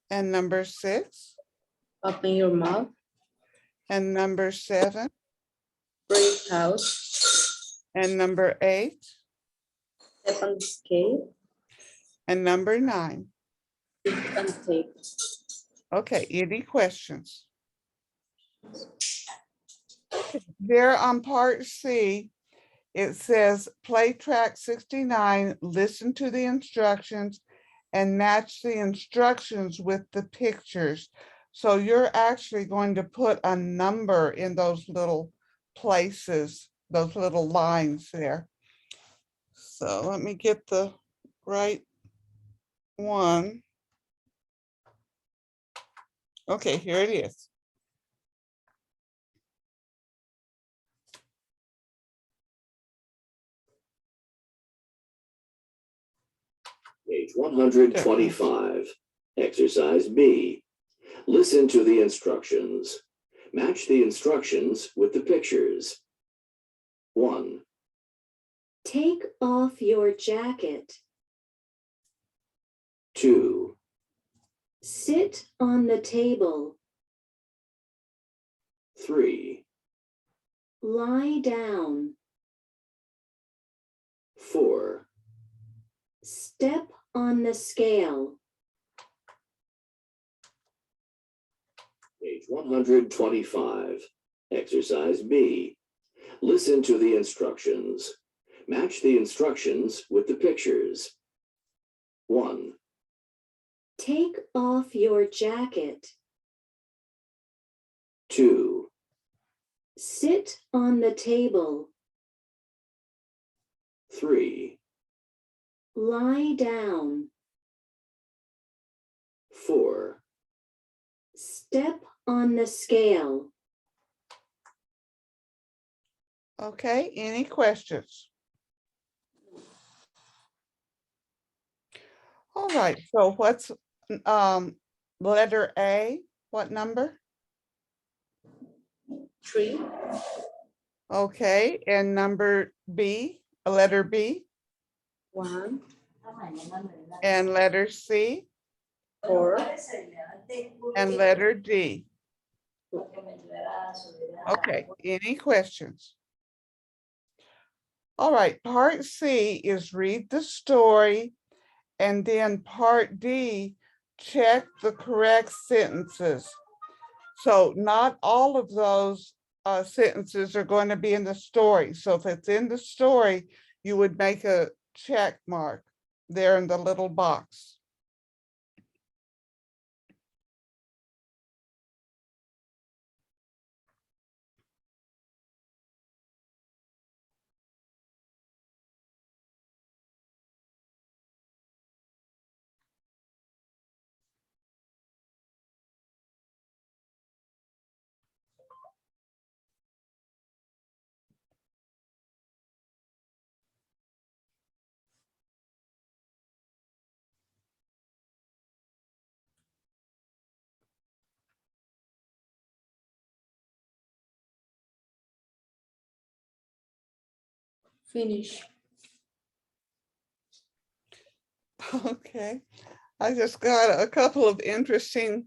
And number 6? Open your mouth. And number 7? Breathe out. And number 8? Step on the scale. And number 9? Sit on the table. Okay, any questions? There on part C, it says play track 69, listen to the instructions and match the instructions with the pictures. So you're actually going to put a number in those little places, those little lines there. So let me get the right one. Okay, here it is. Page 125, exercise B. Listen to the instructions. Match the instructions with the pictures. 1, Take off your jacket. 2, Sit on the table. 3, Lie down. 4, Step on the scale. page 125, exercise B. Listen to the instructions. Match the instructions with the pictures. 1, Take off your jacket. 2, Sit on the table. 3, Lie down. 4, Step on the scale. Okay, any questions? All right, so what's letter A? What number? 3. Okay, and number B, letter B, 1. and letter C, 4. and letter D. Okay, any questions? All right, part C is read the story, and then part D, check the correct sentences. So not all of those sentences are going to be in the story. So if it's in the story, you would make a check mark there in the little box. Finish. Okay, I just got a couple of interesting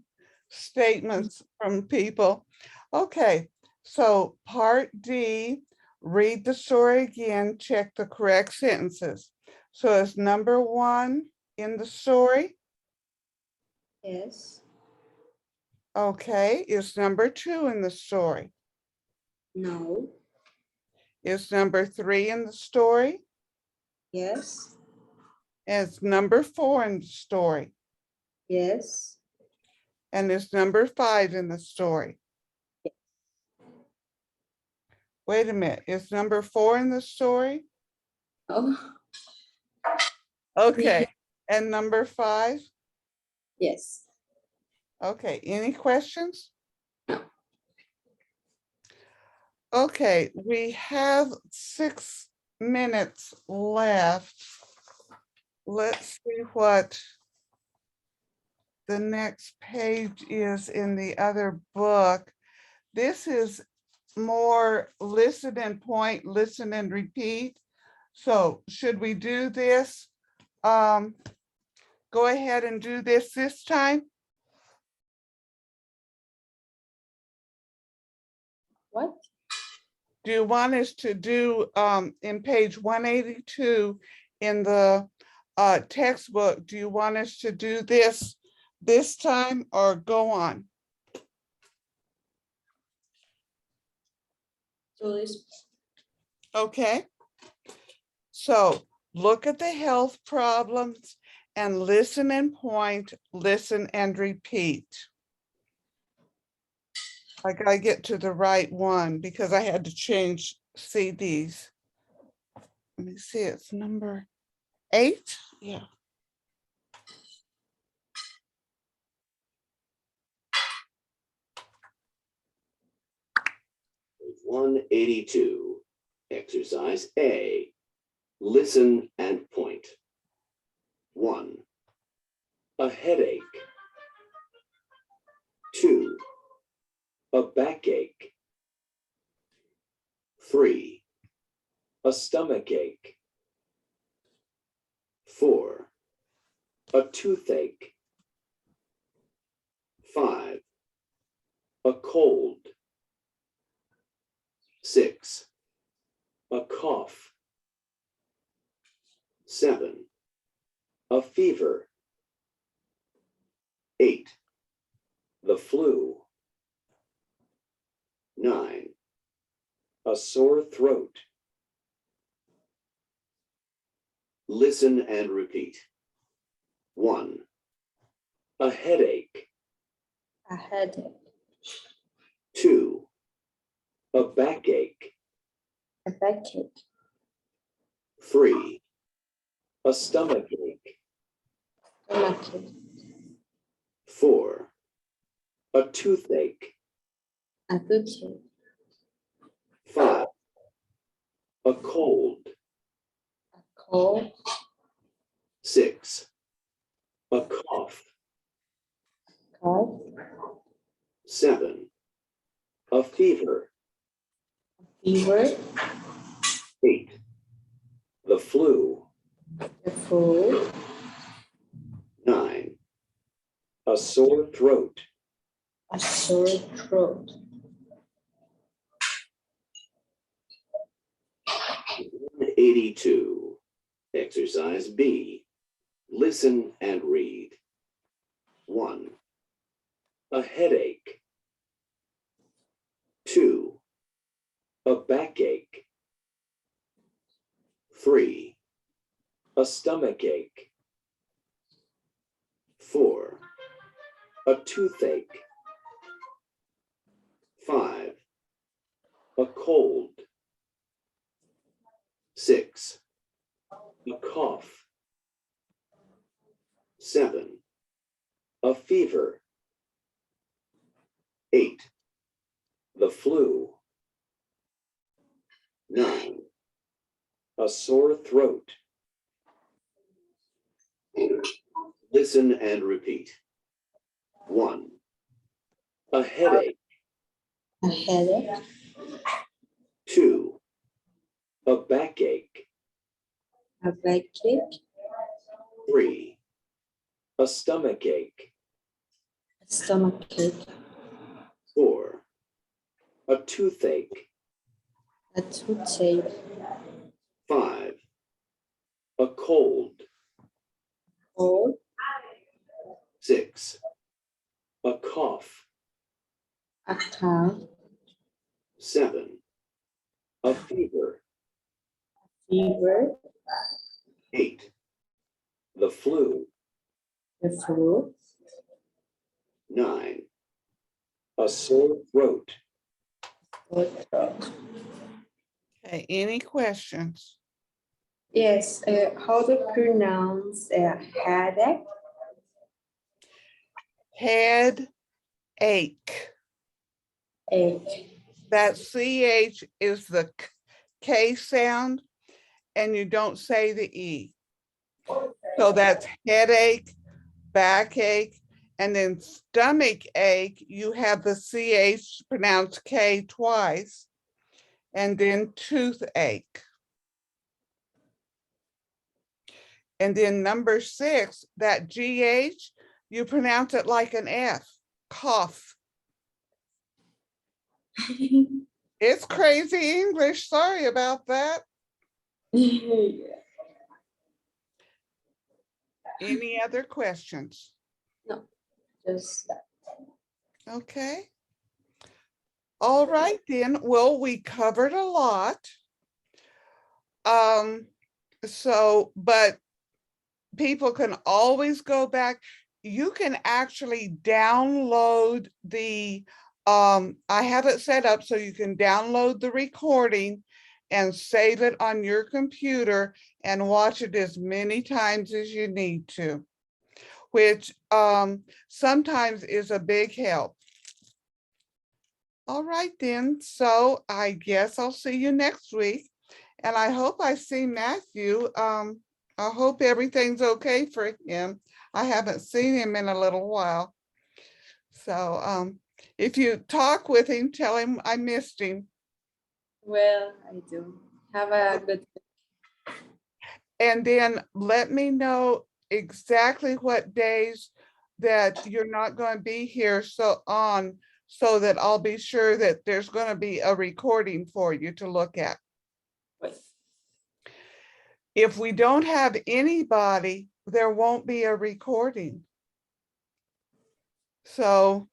statements from people. Okay, so part D, read the story again, check the correct sentences. So is number 1 in the story? Yes. Okay, is number 2 in the story? No. Is number 3 in the story? Yes. Is number 4 in the story? Yes. And is number 5 in the story? Wait a minute, is number 4 in the story? Oh, Okay, and number 5? yes. Okay, any questions? Okay, we have 6 minutes left. Let's see what the next page is in the other book. This is more listen and point, listen and repeat. So should we do this? Go ahead and do this time. What? Do you want us to do in page 182 in the textbook, do you want us to do this time or go on? So this. Okay. So look at the health problems and listen and point, listen and repeat. I gotta get to the right one because I had to change CDs. Let me see, it's number 8. Yeah. Page 182. Exercise A. Listen and point. 1. A headache. 2. A backache. 3. A stomachache. 4. A toothache. 5. A cold. 6. A cough. 7. A fever. 8. The flu. 9. A sore throat. Listen and repeat. 1. A headache. A headache. 2. A backache. A backache. 3. A stomachache. Stomachache. 4. A toothache. A toothache. 5. A cold. A cold. 6. A cough. Cough. 7. A fever. Fever. 8. The flu. The flu. 9. A sore throat. A sore throat. 182. Exercise B. Listen and read. 1. A headache. 2. A backache. 3. A stomachache. 4. A toothache. 5. A cold. 6. A cough. 7. A fever. 8. The flu. 9. A sore throat. Listen and repeat. 1. A headache. A headache. 2. A backache. A backache. 3. A stomachache. A stomachache, 4. A toothache. a toothache, 5. A cold. cold, 6. A cough. a cough, 7. A fever. fever, 8. The flu. the flu, 9. A sore throat. sore throat. Okay, any questions? Yes, how to pronounce headache? Head ache. Ache. That CH is the K sound, and you don't say the E. So that's headache, backache, and then stomach ache, you have the CH pronounced K twice, and then toothache. And then number 6, that GH, you pronounce it like an F, cough. It's crazy English, sorry about that. Any other questions? No, just that. Okay. All right then, well, we covered a lot. But people can always go back. You can actually download the, I have it set up so you can download the recording and save it on your computer and watch it as many times as you need to, which sometimes is a big help. All right then, so I guess I'll see you next week. And I hope I see Matthew. I hope everything's okay for him. I haven't seen him in a little while. So if you talk with him, tell him I missed him. Well, I do. Have a good And then let me know exactly what days that you're not going to be here so that I'll be sure that there's going to be a recording for you to look at. week. If we don't have anybody, there won't be a recording. So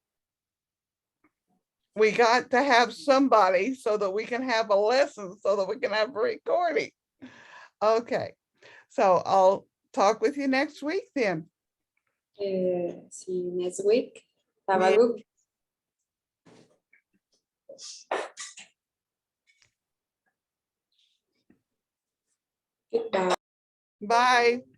we got to have somebody so that we can have a lesson, so that we can have a recording. Okay, so I'll talk with you next week then. See you next week. Have Yeah. a good. Goodbye. Bye.